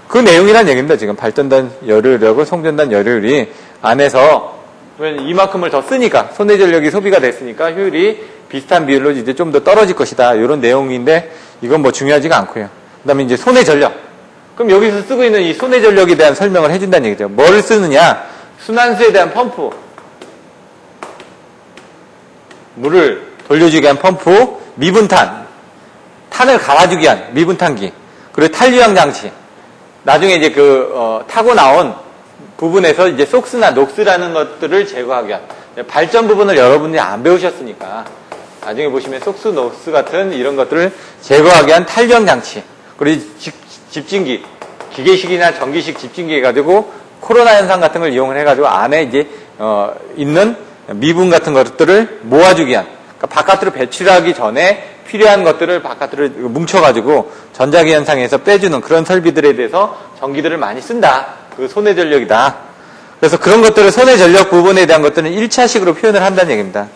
그 내용이란 얘기입니다. 지금 발전단 열효율하고 송전단 열효율이 안에서 이만큼을 더 쓰니까 손해 전력이 소비가 됐으니까 효율이 비슷한 비율로 이제 좀 더 떨어질 것이다. 이런 내용인데 이건 뭐 중요하지가 않고요. 그다음에 이제 손해 전력. 그럼 여기서 쓰고 있는 이 손해 전력에 대한 설명을 해준다는 얘기죠. 뭘 쓰느냐? 순환수에 대한 펌프, 물을 돌려주기 위한 펌프, 미분탄, 탄을 갈아주기 위한 미분탄기, 그리고 탄류형 장치. 나중에 이제 타고 나온 부분에서 이제 속스나 녹스라는 것들을 제거하기 위한 발전 부분을 여러분들이 안 배우셨으니까 나중에 보시면 속스, 녹스 같은 이런 것들을 제거하기 위한 탄류형 장치, 그리고 집진기, 기계식이나 전기식 집진기 해가지고 코로나 현상 같은 걸 이용을 해가지고 안에 이제 있는 미분 같은 것들을 모아주기 위한, 그러니까 바깥으로 배출하기 전에 필요한 것들을 바깥으로 뭉쳐가지고 전자기 현상에서 빼주는 그런 설비들에 대해서 전기들을 많이 쓴다. 그 손해 전력이다. 그래서 그런 것들을 손해 전력 부분에 대한 것들은 1차식으로 표현을 한다는 얘기입니다.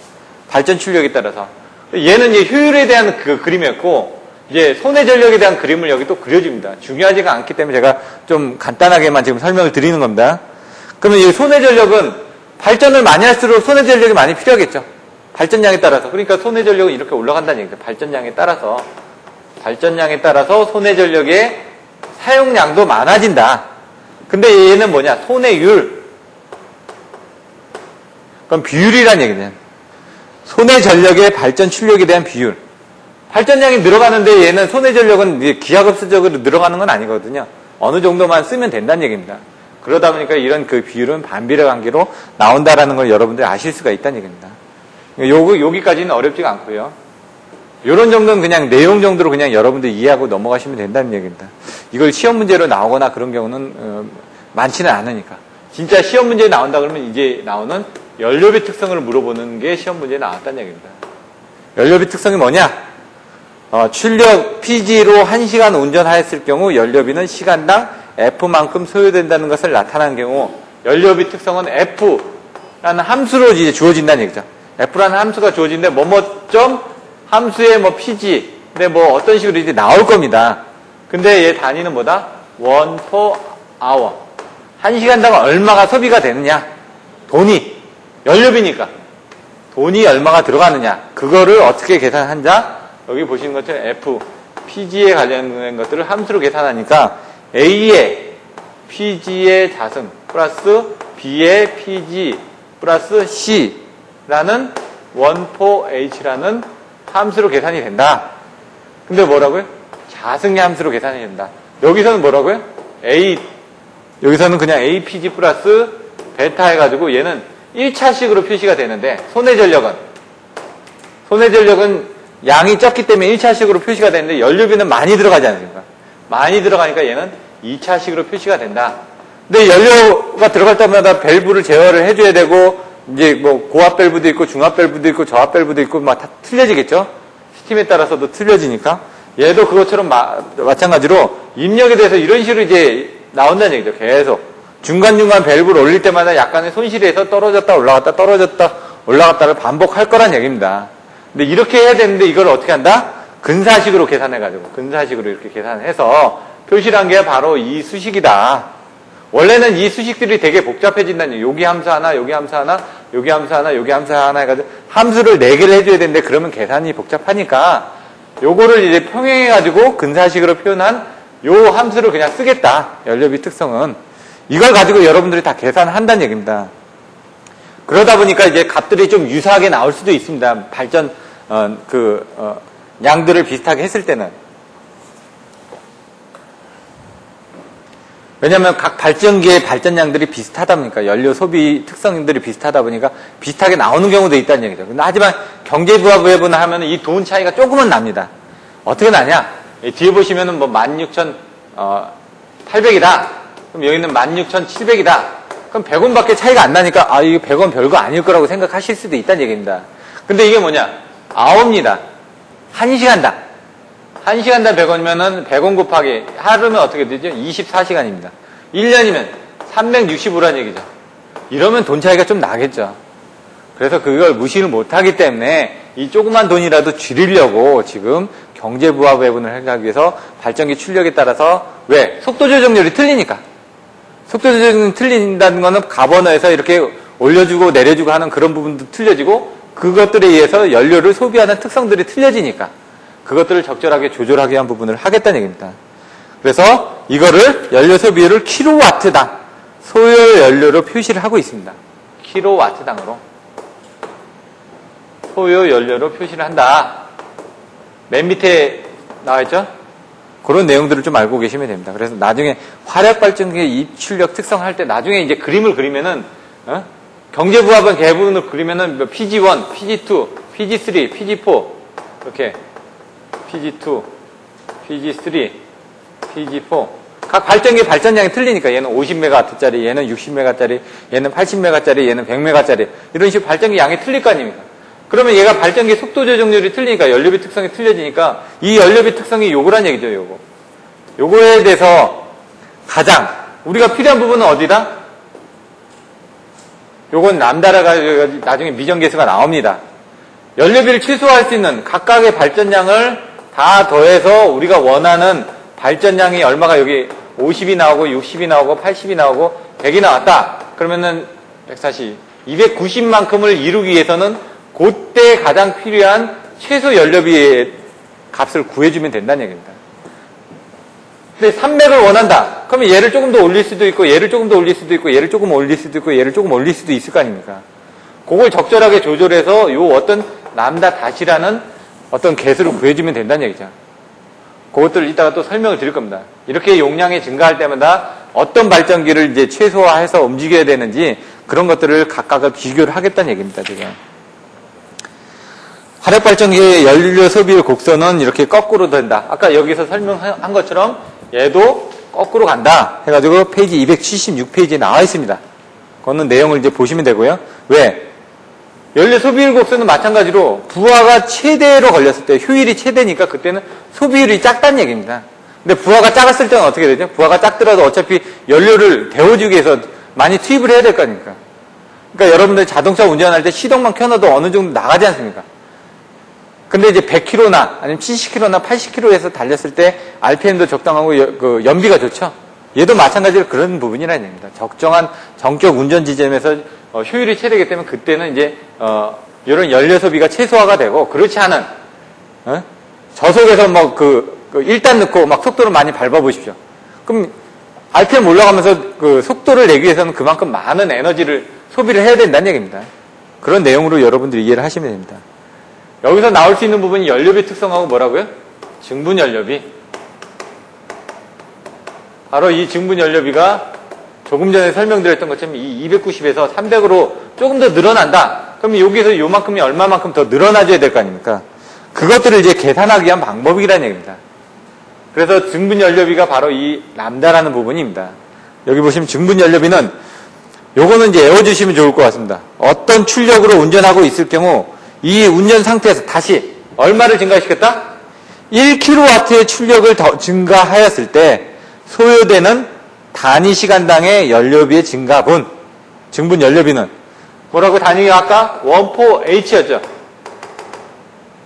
발전 출력에 따라서. 얘는 이제 효율에 대한 그 그림이었고, 이제 손해 전력에 대한 그림을 여기 또 그려줍니다. 중요하지가 않기 때문에 제가 좀 간단하게만 지금 설명을 드리는 겁니다. 그러면 이 손해 전력은 발전을 많이 할수록 손해 전력이 많이 필요하겠죠. 발전량에 따라서. 그러니까 손해 전력은 이렇게 올라간다는 얘기죠. 발전량에 따라서 손해 전력의 사용량도 많아진다. 근데 얘는 뭐냐? 손해율. 그럼 비율이란 얘기죠. 손해 전력의 발전 출력에 대한 비율. 발전량이 늘어가는데 얘는 손해 전력은 기하급수적으로 늘어가는 건 아니거든요. 어느 정도만 쓰면 된다는 얘기입니다. 그러다 보니까 이런 그 비율은 반비례 관계로 나온다라는 걸 여러분들이 아실 수가 있다는 얘기입니다. 여기까지는 어렵지가 않고요. 이런 정도는 그냥 내용 정도로 그냥 여러분들이 이해하고 넘어가시면 된다는 얘기입니다. 이걸 시험 문제로 나오거나 그런 경우는 많지는 않으니까. 진짜 시험 문제에 나온다 그러면 이제 나오는 연료비 특성을 물어보는 게 시험 문제에 나왔다는 얘기입니다. 연료비 특성이 뭐냐? 출력 PG로 1시간 운전하였을 경우 연료비는 시간당 F만큼 소요된다는 것을 나타난 경우 연료비 특성은 F라는 함수로 이제 주어진다는 얘기죠. F라는 함수가 주어지는데 뭐뭐점 함수의 PG 근데 어떤 식으로 이제 나올 겁니다. 근데 얘 단위는 뭐다? 1 per hour. 1시간당 얼마가 소비가 되느냐? 돈이 연료비니까 돈이 얼마가 들어가느냐? 그거를 어떻게 계산한자? 여기 보시는 것처럼 F, PG에 관련된 것들을 함수로 계산하니까 A의 PG의 자승 플러스 B의 PG 플러스 C라는 1 per H라는 함수로 계산이 된다. 근데 뭐라고요? 자승의 함수로 계산이 된다. 여기서는 뭐라고요? 여기서는 그냥 APG 플러스 베타 해가지고 얘는 1차식으로 표시가 되는데 손해 전력은 양이 적기 때문에 1차식으로 표시가 되는데 연료비는 많이 들어가지 않습니까? 많이 들어가니까 얘는 2차식으로 표시가 된다. 근데 연료가 들어갈 때마다 밸브를 제어를 해줘야 되고 이제 고압 밸브도 있고 중압 밸브도 있고 저압 밸브도 있고 막 다 틀려지겠죠? 스팀에 따라서도 틀려지니까 얘도 그것처럼 마찬가지로 입력에 대해서 이런 식으로 이제 나온다는 얘기죠. 계속 중간중간 밸브를 올릴 때마다 약간의 손실이 해서 떨어졌다 올라갔다 떨어졌다 올라갔다를 반복할 거란 얘기입니다. 근데 이렇게 해야 되는데 이걸 어떻게 한다? 근사식으로 계산해가지고 근사식으로 이렇게 계산해서 표시한 게 바로 이 수식이다. 원래는 이 수식들이 되게 복잡해진다는 여기 함수 하나, 여기 함수 하나, 여기 함수 하나, 여기 함수 하나 해가지고 함수를 4개를 해줘야 되는데 그러면 계산이 복잡하니까 요거를 이제 평행해가지고 근사식으로 표현한 요 함수를 그냥 쓰겠다. 연료비 특성은. 이걸 가지고 여러분들이 다 계산한다는 얘기입니다. 그러다 보니까 이제 값들이 좀 유사하게 나올 수도 있습니다. 양들을 비슷하게 했을 때는. 왜냐하면 각 발전기의 발전량들이 비슷하다 보니까, 연료 소비 특성들이 비슷하다 보니까 비슷하게 나오는 경우도 있다는 얘기죠. 하지만 경제부하부해부나 하면 이 돈 차이가 조금은 납니다. 어떻게 나냐? 뒤에 보시면은 뭐 16,800이다. 그럼 여기는 16,700이다. 그럼 100원밖에 차이가 안 나니까, 아, 이거 100원 별거 아닐 거라고 생각하실 수도 있다는 얘기입니다. 근데 이게 뭐냐? 아홉입니다. 1시간당. 1시간당 100원이면은 100원 곱하기 하루면 어떻게 되죠? 24시간입니다. 1년이면 365란 얘기죠. 이러면 돈 차이가 좀 나겠죠. 그래서 그걸 무시를 못하기 때문에 이 조그만 돈이라도 줄이려고 지금 경제부하 배분을 하기 위해서 발전기 출력에 따라서 왜? 속도 조정률이 틀리니까. 속도 조정률이 틀린다는 거는 가번어에서 이렇게 올려주고 내려주고 하는 그런 부분도 틀려지고 그것들에 의해서 연료를 소비하는 특성들이 틀려지니까 그것들을 적절하게 조절하기 위한 부분을 하겠다는 얘기입니다. 그래서 이거를 연료 소비율을 킬로와트당 소요 연료로 표시를 하고 있습니다. 킬로와트당으로 소요 연료로 표시를 한다. 맨 밑에 나와있죠? 그런 내용들을 좀 알고 계시면 됩니다. 그래서 나중에 화력발전기의 입출력 특성 할 때 나중에 이제 그림을 그리면은 경제부하분 개분을 그리면은 PG1, PG2, PG3, PG4 이렇게 PG2, PG3, PG4 각 발전기 발전량이 틀리니까 얘는 50메가와트짜리, 얘는 60메가짜리, 얘는 80메가짜리, 얘는 100메가짜리 이런 식으로 발전기 양이 틀릴 거 아닙니까? 그러면 얘가 발전기 속도 조정률이 틀리니까 연료비 특성이 틀려지니까 이 연료비 특성이 요거란 얘기죠, 요거. 요거에 대해서 가장 우리가 필요한 부분은 어디다? 요건 람다라가 나중에 미정계수가 나옵니다. 연료비를 최소화할 수 있는 각각의 발전량을 다 더해서 우리가 원하는 발전량이 얼마가 여기 50이 나오고 60이 나오고 80이 나오고 100이 나왔다. 그러면은 140, 290만큼을 이루기 위해서는 그때 가장 필요한 최소 연료비의 값을 구해주면 된다는 얘기입니다. 근데 300을 원한다. 그러면 얘를 조금 더 올릴 수도 있고 얘를 조금 더 올릴 수도 있고 얘를 조금 올릴 수도 있고 얘를 조금 올릴 수도 있을 거 아닙니까? 그걸 적절하게 조절해서 요 어떤 람다 다시라는 어떤 개수를 구해주면 된다는 얘기죠. 그것들을 이따가 또 설명을 드릴 겁니다. 이렇게 용량이 증가할 때마다 어떤 발전기를 이제 최소화해서 움직여야 되는지 그런 것들을 각각을 비교를 하겠다는 얘기입니다, 지금. 화력발전기의 연료 소비율 곡선은 이렇게 거꾸로 된다. 아까 여기서 설명한 것처럼 얘도 거꾸로 간다. 해가지고 페이지 276페이지에 나와 있습니다. 그거는 내용을 이제 보시면 되고요. 왜? 연료 소비율 곡선은 마찬가지로 부하가 최대로 걸렸을 때 효율이 최대니까 그때는 소비율이 작다는 얘기입니다. 근데 부하가 작았을 때는 어떻게 되죠? 부하가 작더라도 어차피 연료를 데워주기 위해서 많이 투입을 해야 될 거 아닙니까? 그러니까 여러분들 자동차 운전할 때 시동만 켜놔도 어느 정도 나가지 않습니까? 근데 이제 100km나 아니면 70km나 80km에서 달렸을 때 RPM도 적당하고 그 연비가 좋죠. 얘도 마찬가지로 그런 부분이라는 얘기입니다. 적정한 정격 운전 지점에서 효율이 최대이기 때문에 그때는 이제 이런 연료 소비가 최소화가 되고 그렇지 않은 저속에서 뭐 그 1단 넣고 막 속도를 많이 밟아 보십시오. 그럼 RPM 올라가면서 그 속도를 내기 위해서는 그만큼 많은 에너지를 소비를 해야 된다는 얘기입니다. 그런 내용으로 여러분들이 이해를 하시면 됩니다. 여기서 나올 수 있는 부분이 연료비 특성하고 뭐라고요? 증분 연료비. 바로 이 증분 연료비가 조금 전에 설명드렸던 것처럼 이 290에서 300으로 조금 더 늘어난다. 그럼 여기서 요만큼이 얼마만큼 더 늘어나줘야 될 거 아닙니까? 그것들을 이제 계산하기 위한 방법이라는 얘기입니다. 그래서 증분 연료비가 바로 이 람다라는 부분입니다. 여기 보시면 증분 연료비는 요거는 이제 외워주시면 좋을 것 같습니다. 어떤 출력으로 운전하고 있을 경우 이 운전 상태에서 다시 얼마를 증가시켰다? 1kW의 출력을 더 증가하였을 때 소요되는 단위 시간당의 연료비의 증가분, 증분 연료비는 뭐라고 단위가 아까 14H였죠.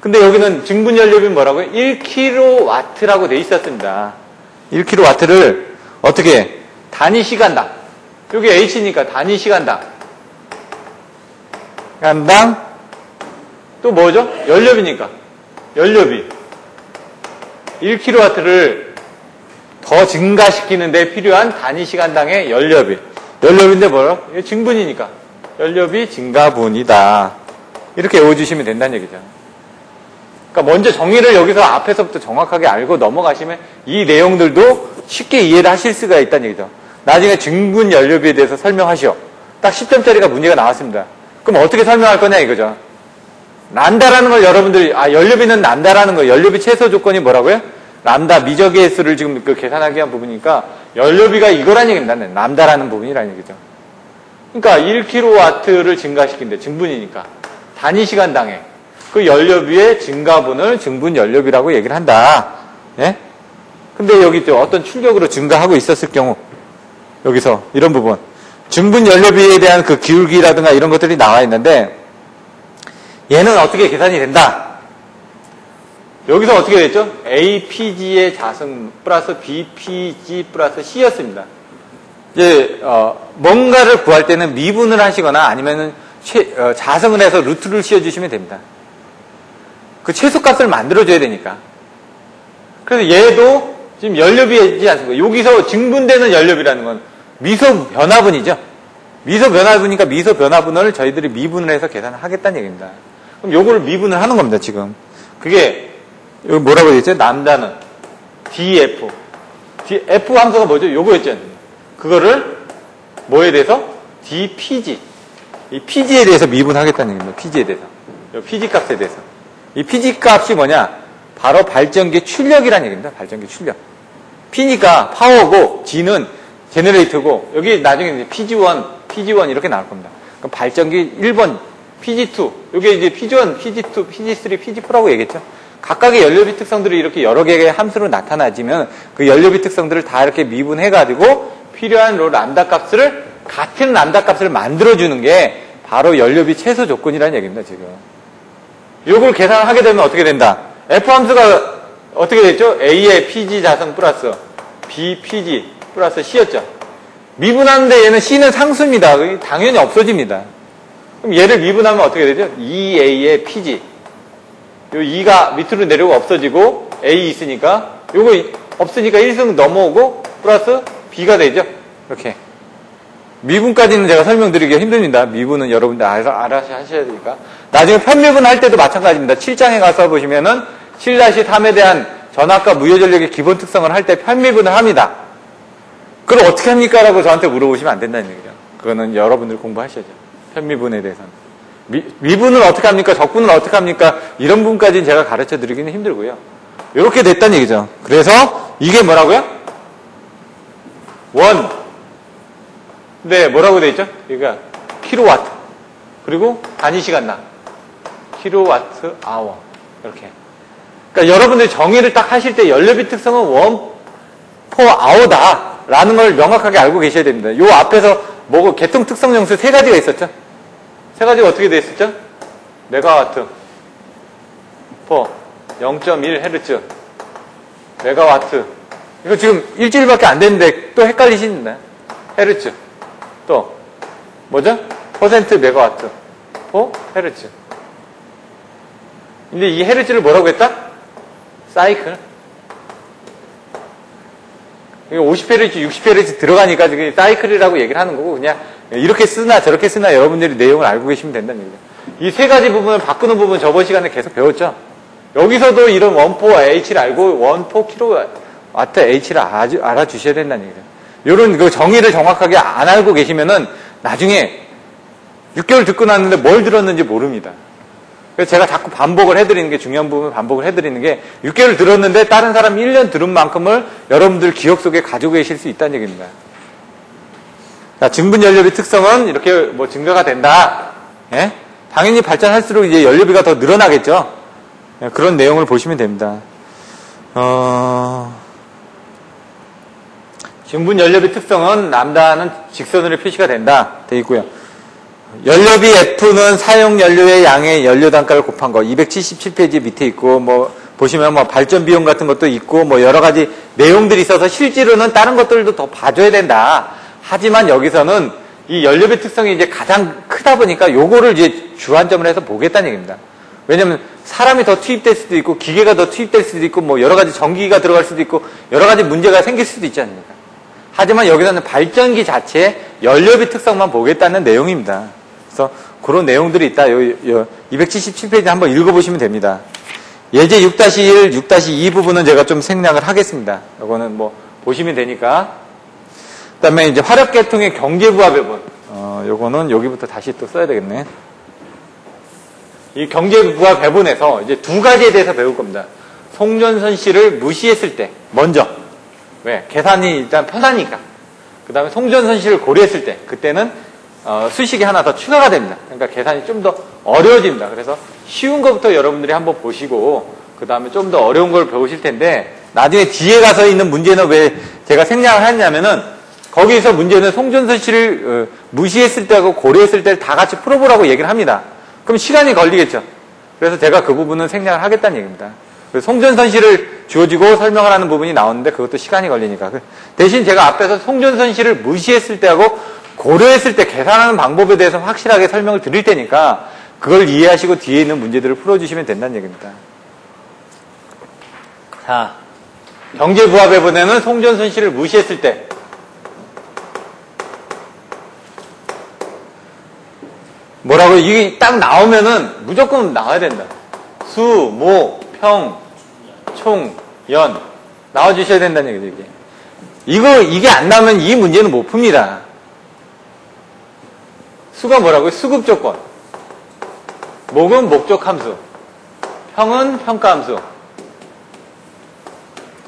근데 여기는 증분 연료비는 뭐라고요? 1kW라고 돼 있었습니다. 1kW를 어떻게 단위 시간당, 여기 H니까 단위 시간당 또 뭐죠? 연료비니까 연료비 1kW를 더 증가시키는 데 필요한 단위 시간당의 연료비. 연료비인데 뭐라? 이게 증분이니까. 연료비 증가분이다. 이렇게 외워주시면 된다는 얘기죠. 그러니까 먼저 정의를 여기서 앞에서부터 정확하게 알고 넘어가시면 이 내용들도 쉽게 이해를 하실 수가 있다는 얘기죠. 나중에 증분 연료비에 대해서 설명하시오. 딱 10점짜리가 문제가 나왔습니다. 그럼 어떻게 설명할 거냐 이거죠. 난다라는 걸 여러분들이, 연료비는 난다라는 거, 연료비 최소 조건이 뭐라고요? 람다 미적의 수를 지금 계산하기 위한 부분이니까 연료비가 이거란 얘기입니다. 람다라는 부분이라는 얘기죠. 그러니까 1kW를 증가시킨대. 증분이니까. 단위 시간당에 그 연료비의 증가분을 증분 연료비라고 얘기를 한다. 예? 근데 여기 또 어떤 출력으로 증가하고 있었을 경우 여기서 이런 부분 증분 연료비에 대한 그 기울기라든가 이런 것들이 나와 있는데 얘는 어떻게 계산이 된다? 여기서 어떻게 됐죠? APG의 자승 플러스 BPG 플러스 C였습니다. 이제 뭔가를 구할 때는 미분을 하시거나 아니면은 자승을 해서 루트를 씌워주시면 됩니다. 그 최소값을 만들어줘야 되니까. 그래서 얘도 지금 연료비이지 않습니까? 여기서 증분되는 연료비라는 건 미소 변화분이죠. 미소 변화분이니까 미소 변화분을 저희들이 미분을 해서 계산을 하겠다는 얘기입니다. 그럼 요거를 미분을 하는 겁니다, 지금. 그게, 여기 뭐라고 되겠죠? 남자는 DF. F 함수가 뭐죠? 요거였죠. 그거를 뭐에 대해서? DPG. 이 PG에 대해서 미분하겠다는 얘기입니다. PG에 대해서. 요 PG 값에 대해서. 이 PG 값이 뭐냐? 바로 발전기 출력이라는 얘기입니다. 발전기 출력. P니까 파워고, G는 제너레이터고, 여기 나중에 이제 PG1 이렇게 나올 겁니다. 그럼 발전기 1번, PG2, 요게 이제 PG1, PG2, PG3, PG4라고 얘기했죠. 각각의 연료비 특성들이 이렇게 여러 개의 함수로 나타나지면 그 연료비 특성들을 다 이렇게 미분해가지고 필요한 람다 값을, 같은 람다 값을 만들어주는 게 바로 연료비 최소 조건이라는 얘기입니다, 지금. 요걸 계산하게 되면 어떻게 된다? F 함수가 어떻게 됐죠? A의 PG 자승 플러스 BPG 플러스 C였죠. 미분하는데 얘는 C는 상수입니다. 당연히 없어집니다. 그럼 얘를 미분하면 어떻게 되죠? 2A의 PG. 요 2가 밑으로 내려오고 없어지고 A 있으니까 요거 없으니까 1승 넘어오고 플러스 B가 되죠. 이렇게. 미분까지는 제가 설명드리기가 힘듭니다. 미분은 여러분들 알아서 하셔야 되니까. 나중에 편미분 할 때도 마찬가지입니다. 7장에 가서 보시면은 7-3에 대한 전압과 무효전력의 기본 특성을 할 때 편미분을 합니다. 그걸 어떻게 합니까? 라고 저한테 물어보시면 안 된다는 얘기죠. 그거는 여러분들 공부하셔야죠. 편미분에 대해서는. 미분을 어떻게 합니까? 적분을 어떻게 합니까? 이런 부분까지는 제가 가르쳐 드리기는 힘들고요. 이렇게 됐다는 얘기죠. 그래서 이게 뭐라고요? 원. 네, 뭐라고 돼 있죠? 그러니까 킬로와트. 그리고 단위 시간당. 킬로와트 아워. 이렇게. 그러니까 여러분들이 정의를 딱 하실 때 연료비 특성은 원 포 아워다. 라는 걸 명확하게 알고 계셔야 됩니다. 요 앞에서 뭐 계통 특성 영수 3가지가 있었죠? 3가지가 어떻게 돼 있었죠? 메가와트 포 0.1Hz 메가와트. 이거 지금 일주일밖에 안 됐는데 또 헷갈리시는데 헤르츠 또 뭐죠? 퍼센트 메가와트 포 헤르츠. 근데 이 헤르츠를 뭐라고 했다? 사이클. 50Hz, 60Hz 들어가니까 지금 사이클이라고 얘기를 하는 거고, 그냥 이렇게 쓰나 저렇게 쓰나 여러분들이 내용을 알고 계시면 된다는 얘기죠. 이 3가지 부분을 바꾸는 부분 저번 시간에 계속 배웠죠. 여기서도 이런 1포 H를 알고 1포 킬로와트 H를 알아주셔야 된다는 얘기죠. 이런 그 정의를 정확하게 안 알고 계시면은 나중에 6개월 듣고 났는데 뭘 들었는지 모릅니다. 그래서 제가 자꾸 반복을 해드리는 게 중요한 부분을 반복을 해드리는 게 6개월 들었는데 다른 사람 1년 들은 만큼을 여러분들 기억 속에 가지고 계실 수 있다는 얘기입니다. 자, 증분 연료비 특성은 이렇게 뭐 증가가 된다. 예? 당연히 발전할수록 이제 연료비가 더 늘어나겠죠. 예, 그런 내용을 보시면 됩니다. 증분 연료비 특성은 람다는 직선으로 표시가 된다. 돼 있고요. 연료비 F는 사용 연료의 양의 연료 단가를 곱한 거 277페이지 밑에 있고 뭐 보시면 뭐 발전 비용 같은 것도 있고 뭐 여러 가지 내용들이 있어서 실제로는 다른 것들도 더 봐줘야 된다. 하지만 여기서는 이 연료비 특성이 이제 가장 크다 보니까 요거를 이제 주안점을 해서 보겠다는 얘기입니다. 왜냐면 사람이 더 투입될 수도 있고 기계가 더 투입될 수도 있고 뭐 여러 가지 전기가 들어갈 수도 있고 여러 가지 문제가 생길 수도 있지 않습니까? 하지만 여기서는 발전기 자체의 연료비 특성만 보겠다는 내용입니다. 그래서 그런 내용들이 있다. 277페이지 한번 읽어보시면 됩니다. 예제 6-1, 6-2 부분은 제가 좀 생략을 하겠습니다. 이거는 뭐 보시면 되니까. 그 다음에 이제 화력계통의 경제부하 배분. 요거는 여기부터 다시 또 써야 되겠네. 이 경제부하 배분에서 이제 두 가지에 대해서 배울 겁니다. 송전선실을 무시했을 때, 먼저. 왜? 계산이 일단 편하니까. 그 다음에 송전선실을 고려했을 때, 그때는 수식이 하나 더 추가가 됩니다. 그러니까 계산이 좀 더 어려워집니다. 그래서 쉬운 것부터 여러분들이 한번 보시고, 그 다음에 좀 더 어려운 걸 배우실 텐데, 나중에 뒤에 가서 있는 문제는 왜 제가 생략을 했냐면은, 거기서 문제는 송전선실을 무시했을 때하고 고려했을 때를 다 같이 풀어보라고 얘기를 합니다. 그럼 시간이 걸리겠죠. 그래서 제가 그 부분은 생략을 하겠다는 얘기입니다. 송전선실을 주어지고 설명을 하는 부분이 나오는데 그것도 시간이 걸리니까. 대신 제가 앞에서 송전선실을 무시했을 때하고 고려했을 때 계산하는 방법에 대해서 확실하게 설명을 드릴 테니까 그걸 이해하시고 뒤에 있는 문제들을 풀어주시면 된다는 얘기입니다. 자, 경제부하 배분에는 송전선실을 무시했을 때 뭐라고 이게 딱 나오면은 무조건 나와야 된다. 수, 모, 평, 총, 연 나와주셔야 된다는 얘기죠. 이게 안 나오면 이 문제는 못 풉니다. 수가 뭐라고요? 수급 조건. 목은 목적 함수. 평은 평가 함수.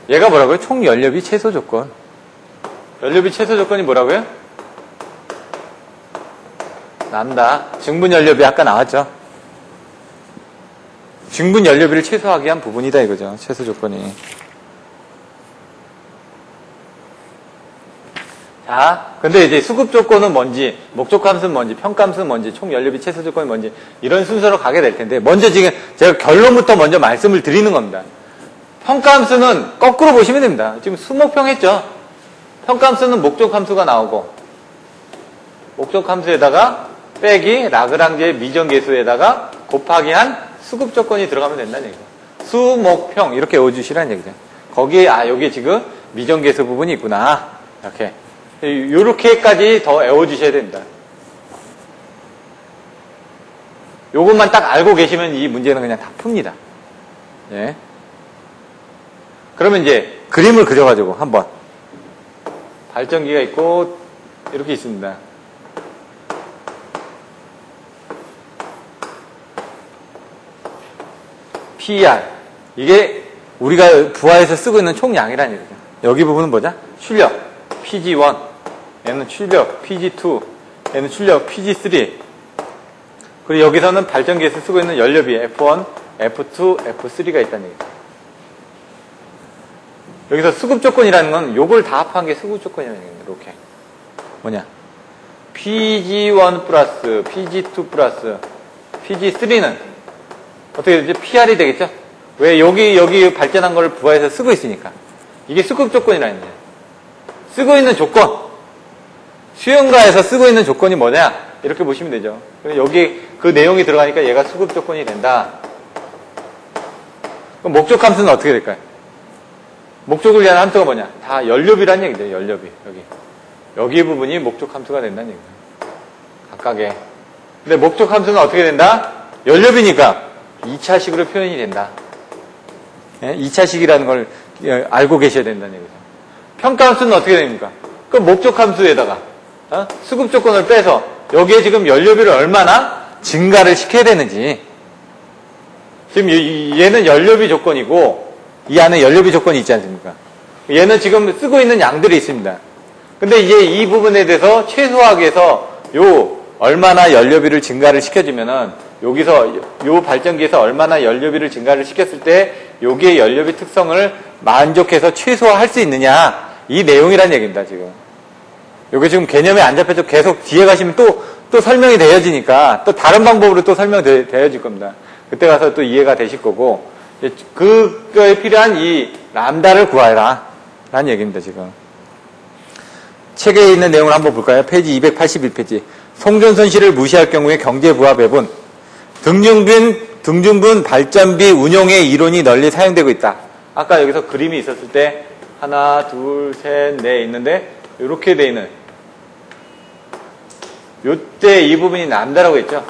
얘가 뭐라고요? 총 연료비 최소 조건. 연료비 최소 조건이 뭐라고요? 남다. 증분 연료비 아까 나왔죠? 증분 연료비를 최소하기 위한 부분이다 이거죠. 최소 조건이. 자, 근데 이제 수급 조건은 뭔지, 목적 함수는 뭔지, 평가 함수는 뭔지, 총 연료비 최소 조건이 뭔지 이런 순서로 가게 될 텐데 먼저 지금 제가 결론부터 먼저 말씀을 드리는 겁니다. 평가 함수는 거꾸로 보시면 됩니다. 지금 수목평 했죠? 평가 함수는 목적 함수가 나오고 목적 함수에다가 빼기 라그랑지의 미정계수에다가 곱하기 한 수급 조건이 들어가면 된다는 얘기죠. 수, 목, 평 이렇게 외워주시라는 얘기죠. 거기에 여기에 지금 미정계수 부분이 있구나. 이렇게 요렇게까지 더 외워주셔야 됩니다. 요것만 딱 알고 계시면 이 문제는 그냥 다 풉니다. 예. 그러면 이제 그림을 그려가지고 한번 발전기가 있고 이렇게 있습니다. PER. 이게 우리가 부하에서 쓰고 있는 총량이라는 얘기죠. 여기 부분은 뭐죠? 출력. PG1. 얘는 출력. PG2. 얘는 출력. PG3. 그리고 여기서는 발전기에서 쓰고 있는 연료비. F1, F2, F3가 있다는 얘기죠. 여기서 수급 조건이라는 건 요걸 다 합한 게 수급 조건이라는 얘기입니다. 이렇게. 뭐냐? PG1 플러스, PG2 플러스, PG3는 어떻게 되지? PR이 되겠죠? 왜 여기 발전한 걸 부하에서 쓰고 있으니까. 이게 수급 조건이라는 거예요. 쓰고 있는 조건. 수용가에서 쓰고 있는 조건이 뭐냐? 이렇게 보시면 되죠. 여기 그 내용이 들어가니까 얘가 수급 조건이 된다. 그럼 목적 함수는 어떻게 될까요? 목적을 위한 함수가 뭐냐? 다 연료비라는 얘기죠. 연료비. 여기 부분이 목적 함수가 된다는 얘기죠. 각각의. 근데 목적 함수는 어떻게 된다? 연료비니까 2차식으로 표현이 된다. 예? 2차식이라는 걸 알고 계셔야 된다는 얘기죠. 평가 함수는 어떻게 됩니까? 그 목적 함수에다가 수급 조건을 빼서 여기에 지금 연료비를 얼마나 증가를 시켜야 되는지. 지금 얘는 연료비 조건이고 이 안에 연료비 조건이 있지 않습니까? 얘는 지금 쓰고 있는 양들이 있습니다. 근데 이제 이 부분에 대해서 최소화하기 위해서 얼마나 연료비를 증가를 시켜주면은 여기서 요 발전기에서 얼마나 연료비를 증가를 시켰을 때 여기에 연료비 특성을 만족해서 최소화할 수 있느냐 이 내용이란 얘기입니다. 지금 요게 지금 개념이 안 잡혀서 계속 뒤에 가시면 또 설명이 되어지니까 또 다른 방법으로 또 설명이 되어질 겁니다. 그때 가서 또 이해가 되실 거고 그거에 필요한 이 람다를 구하라 라는 얘기입니다. 지금 책에 있는 내용을 한번 볼까요? 페이지 281페이지. 송전선실을 무시할 경우에 경제부하 배분 등용된 등중분 발전비 운용의 이론이 널리 사용되고 있다. 아까 여기서 그림이 있었을 때 하나, 둘, 셋, 넷 있는데 이렇게 돼 있는 요때 이 부분이 람다라고 했죠.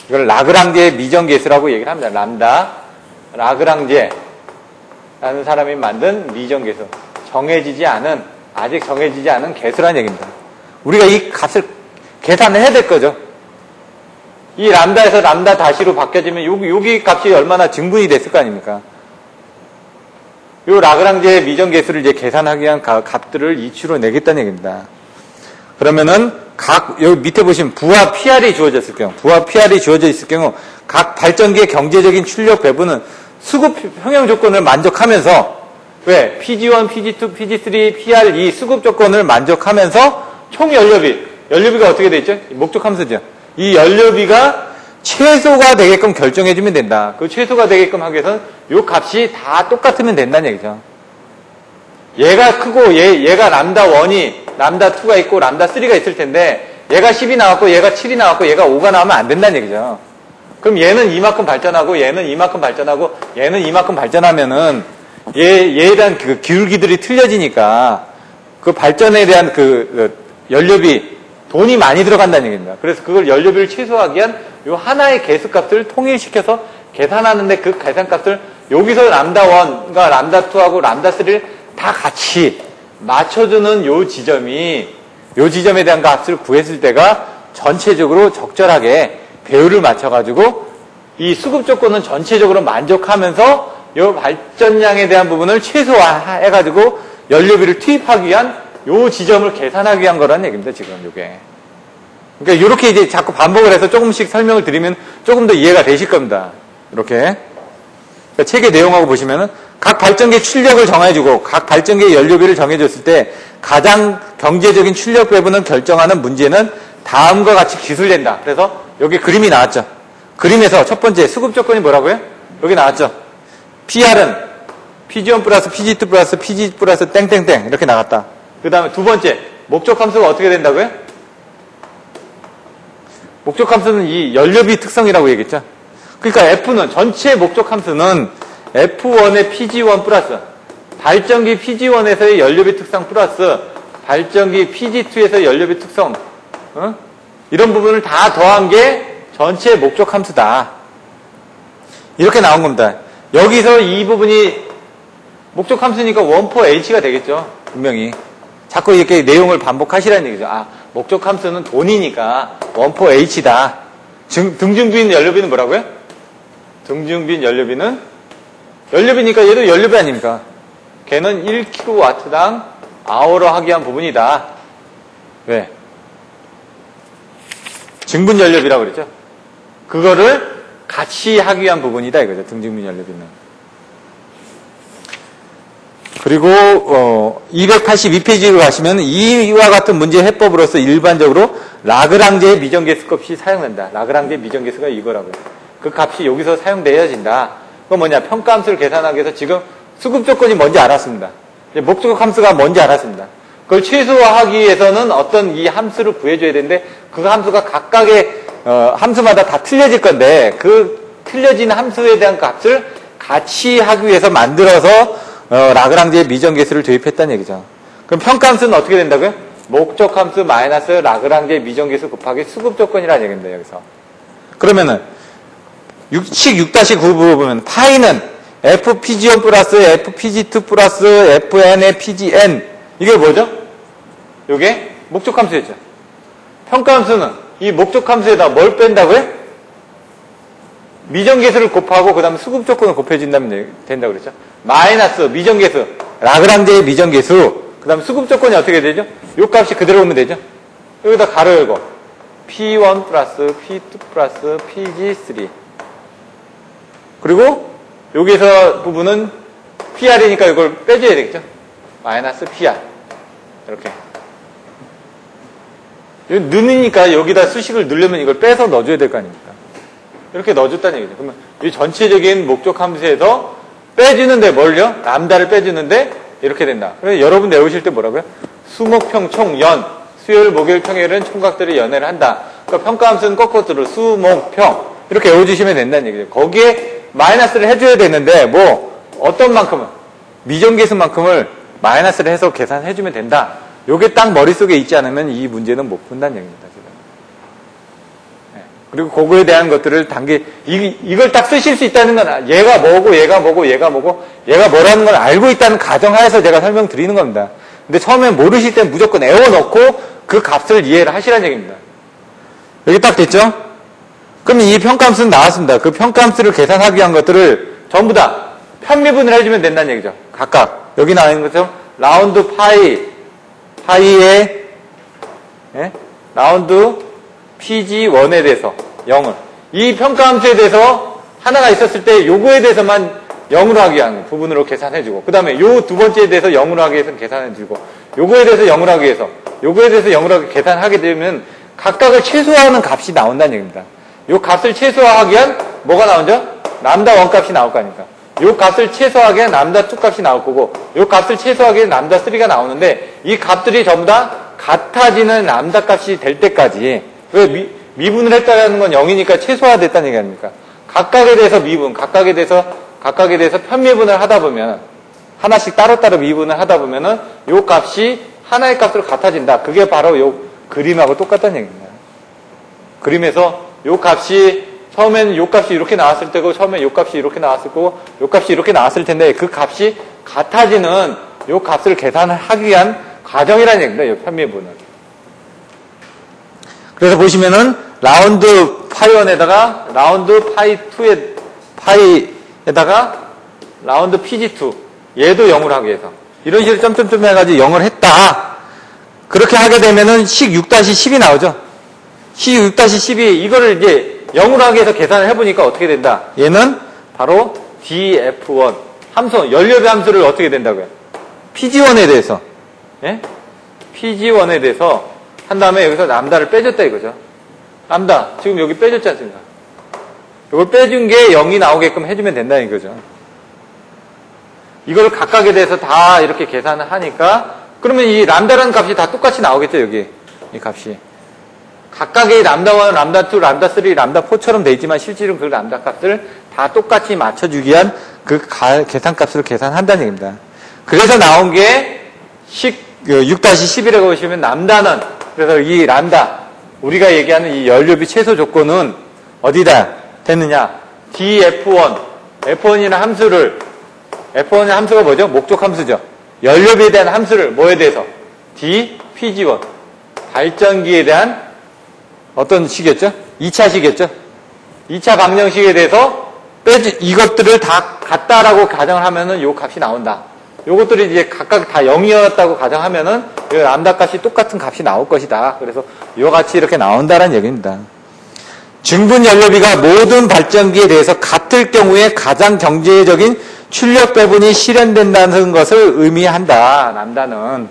이걸 라그랑제의 미정계수라고 얘기를 합니다. 람다, 라그랑제라는 사람이 만든 미정계수. 아직 정해지지 않은 계수라는 얘기입니다. 우리가 이 값을 계산을 해야 될 거죠. 이 람다에서 람다 다시로 바뀌어지면 여기 값이 얼마나 증분이 됐을 거 아닙니까? 요 라그랑제의 미정계수를 이제 계산하기 위한 값들을 이치로 내겠다는 얘기입니다. 그러면은 여기 밑에 보시면 부하 PR이 주어졌을 경우, 부하 PR이 주어져 있을 경우 각 발전기의 경제적인 출력 배분은 수급 평형 조건을 만족하면서 왜? PG1, PG2, PG3, PR2 수급 조건을 만족하면서 총 연료비가 어떻게 돼 있죠? 목적 함수죠. 이 연료비가 최소가 되게끔 결정해주면 된다. 그 최소가 되게끔 하기 위해서는 이 값이 다 똑같으면 된다는 얘기죠. 얘가 크고 얘가 람다1이 람다2가 있고 람다3가 있을 텐데 얘가 10이 나왔고 얘가 7이 나왔고 얘가 5가 나오면 안 된다는 얘기죠. 그럼 얘는 이만큼 발전하고 얘는 이만큼 발전하고 얘는 이만큼 발전하면은 얘에 대한 그 기울기들이 틀려지니까 그 발전에 대한 그 연료비 돈이 많이 들어간다는 얘기입니다. 그래서 그걸 연료비를 최소화하기 위한 요 하나의 계수값을 통일시켜서 계산하는데 그 계산값을 여기서 람다1과 람다2하고 람다3를 다 같이 맞춰주는 요 지점에 대한 값을 구했을 때가 전체적으로 적절하게 배율을 맞춰가지고 이 수급 조건은 전체적으로 만족하면서 요 발전량에 대한 부분을 최소화해가지고 연료비를 투입하기 위한 요 지점을 계산하기 위한 거라는 얘기입니다, 지금 요게. 그러니까 요렇게 이제 자꾸 반복을 해서 조금씩 설명을 드리면 조금 더 이해가 되실 겁니다. 이렇게. 그러니까 책의 내용하고 보시면은 각 발전기의 출력을 정해주고 각 발전기의 연료비를 정해줬을 때 가장 경제적인 출력 배분을 결정하는 문제는 다음과 같이 기술된다. 그래서 여기 그림이 나왔죠. 그림에서 첫 번째 수급 조건이 뭐라고요? 여기 나왔죠. PR은 PG1 플러스 PG2 플러스 PG 플러스 땡땡땡 이렇게 나갔다. 그 다음에 두 번째 목적 함수가 어떻게 된다고요? 목적 함수는 이 연료비 특성이라고 얘기했죠. 그러니까 F는 전체 목적 함수는 F1의 PG1 플러스 발전기 PG1에서의 연료비 특성 플러스 발전기 PG2에서의 연료비 특성 이런 부분을 다 더한 게 전체 목적 함수다. 이렇게 나온 겁니다. 여기서 이 부분이 목적 함수니까 1,4H가 되겠죠. 분명히. 자꾸 이렇게 내용을 반복하시라는 얘기죠. 목적 함수는 돈이니까 1,4H다. 등중빈 연료비는 뭐라고요? 등중빈 연료비니까 얘도 연료비 아닙니까? 걔는 1kW당 아워로 하기 위한 부분이다. 왜? 증분 연료비라고 그랬죠. 그거를 같이 하기 위한 부분이다 이거죠. 등증분 연료비는. 그리고 282페이지로 가시면 이와 같은 문제 해법으로서 일반적으로 라그랑제의 미정계수값이 사용된다. 라그랑제 미정계수가 이거라고요. 그 값이 여기서 사용되어진다. 그건 뭐냐? 평가함수를 계산하기 위해서 지금 수급 조건이 뭔지 알았습니다. 목적 함수가 뭔지 알았습니다. 그걸 최소화하기 위해서는 어떤 이 함수를 구해줘야 되는데 그 함수가 각각의 함수마다 다 틀려질 건데 그 틀려진 함수에 대한 값을 같이 하기 위해서 만들어서 라그랑제의 미정계수를 도입했다는 얘기죠. 그럼 평가함수는 어떻게 된다고요? 목적함수 마이너스 라그랑제의 미정계수 곱하기 수급조건이라는 얘기입니다. 여기서. 그러면은 식 6-9 보면 파이는 FPG1 플러스 FPG2 플러스 FN의 PGN 이게 뭐죠? 이게 목적함수였죠. 평가함수는 이 목적함수에다 뭘 뺀다고요? 미정계수를 곱하고 그 다음에 수급조건을 곱해준다면 된다고 그랬죠. 마이너스 미정계수 라그랑제의 미정계수 그 다음에 수급조건이 어떻게 되죠? 요 값이 그대로 오면 되죠. 여기다 가로 열고 P1 플러스 P2 플러스 PG3 그리고 여기서 부분은 PR이니까 이걸 빼줘야 되겠죠. 마이너스 PR 이렇게 넣으니까 여기다 수식을 넣으려면 이걸 빼서 넣어줘야 될 거 아닙니까? 이렇게 넣어줬다는 얘기죠. 그러면 이 전체적인 목적 함수에서 빼주는데 뭘요? 람다를 빼주는데 이렇게 된다. 그래서 여러분 외우실 때 뭐라고요? 수목평 총연 수요일 목요일 평일은 총각들이 연애를 한다. 그러니까 평가 함수는 거꾸로 수목평 이렇게 외워주시면 된다는 얘기죠. 거기에 마이너스를 해줘야 되는데 뭐 어떤 만큼은 미정계수만큼을 마이너스를 해서 계산해주면 된다. 요게 딱 머릿속에 있지 않으면 이 문제는 못 푼다는 얘기입니다. 지금. 네. 그리고 그거에 대한 것들을 이걸 딱 쓰실 수 있다는 건 얘가 뭐고 얘가 뭐고 얘가 뭐고 얘가 뭐라는 걸 알고 있다는 가정하에서 제가 설명드리는 겁니다. 근데 처음에 모르실 땐 무조건 애워넣고 그 값을 이해를 하시라는 얘기입니다. 여기 딱 됐죠? 그럼 이 평가함수는 나왔습니다. 그 평가함수를 계산하기 위한 것들을 전부 다 편미분을 해주면 된다는 얘기죠. 각각. 여기 나와 있는 것처럼 라운드 파이에 예? 라운드 PG1에 대해서 0을. 이 평가함수에 대해서 하나가 있었을 때 요거에 대해서만 0으로 하기 위한 부분으로 계산해주고 그 다음에 요 두 번째에 대해서 0으로 하기 위해서는 계산해주고 요거에 대해서 0으로 하기 위해서 요거에 대해서 0으로 계산하게 되면 각각을 최소화하는 값이 나온다는 얘기입니다. 요 값을 최소화하기 위한 뭐가 나오죠? 람다 1 값이 나올 거 아닙니까? 요 값을 최소화하기 위한 람다 2 값이 나올 거고 요 값을 최소화하기 위한 람다 3가 나오는데 이 값들이 전부 다 같아지는 람다 값이 될 때까지 왜 미분을 했다는 건 0이니까 최소화됐다는 얘기 아닙니까? 각각에 대해서 미분, 각각에 대해서 편미분을 하다 보면 하나씩 따로따로 미분을 하다 보면은 요 값이 하나의 값으로 같아진다. 그게 바로 요 그림하고 똑같다는 얘기입니다. 그림에서 요 값이 처음에는 요 값이 이렇게 나왔을 때고 처음에 요 값이 이렇게 나왔을 거고 요 값이 이렇게 나왔을 텐데 그 값이 같아지는 요 값을 계산을 하기 위한 과정이라는 얘기입니다. 요 편미분은. 그래서 보시면은 라운드 파이1에다가 라운드 파이에다가 라운드 PG2 얘도 0으로 하기 위해서 이런 식으로 점점점 해가지고 0을 했다. 그렇게 하게 되면은 식 6-10이 나오죠. 식 6-10이 이거를 이제 0으로 하기 위해서 계산을 해보니까 어떻게 된다. 얘는 바로 df1 함수, 연료비 함수를 어떻게 된다고요? PG1에 대해서 예? PG1에 대해서 한 다음에 여기서 람다를 빼줬다 이거죠. 람다 지금 여기 빼줬지 않습니까? 이걸 빼준 게 0이 나오게끔 해주면 된다는 거죠. 이걸 각각에 대해서 다 이렇게 계산을 하니까 그러면 이 람다라는 값이 다 똑같이 나오겠죠. 여기 이 값이 각각의 람다1, 람다2, 람다3, 람다4처럼 돼 있지만 실제로는 그 람다 값을 다 똑같이 맞춰주기 위한 그 계산값으로 계산한다는 얘기입니다. 그래서 나온 게 식 6-11이라고 보시면 람다는 그래서 이 람다 우리가 얘기하는 이 연료비 최소 조건은 어디다 됐느냐? df1 f1이라는 함수를 f1의 함수가 뭐죠? 목적 함수죠. 연료비에 대한 함수를 뭐에 대해서? dpg1 발전기에 대한 어떤 식이었죠? 2차식이었죠? 2차 방정식에 대해서 이것들을 다 같다라고 가정을 하면은 요 값이 나온다. 요것들이 이제 각각 다 0이었다고 가정하면은 이 람다 값이 똑같은 값이 나올 것이다. 그래서 요 같이 이렇게 나온다라는 얘기입니다. 증분 연료비가 모든 발전기에 대해서 같을 경우에 가장 경제적인 출력 배분이 실현된다는 것을 의미한다. 람다는.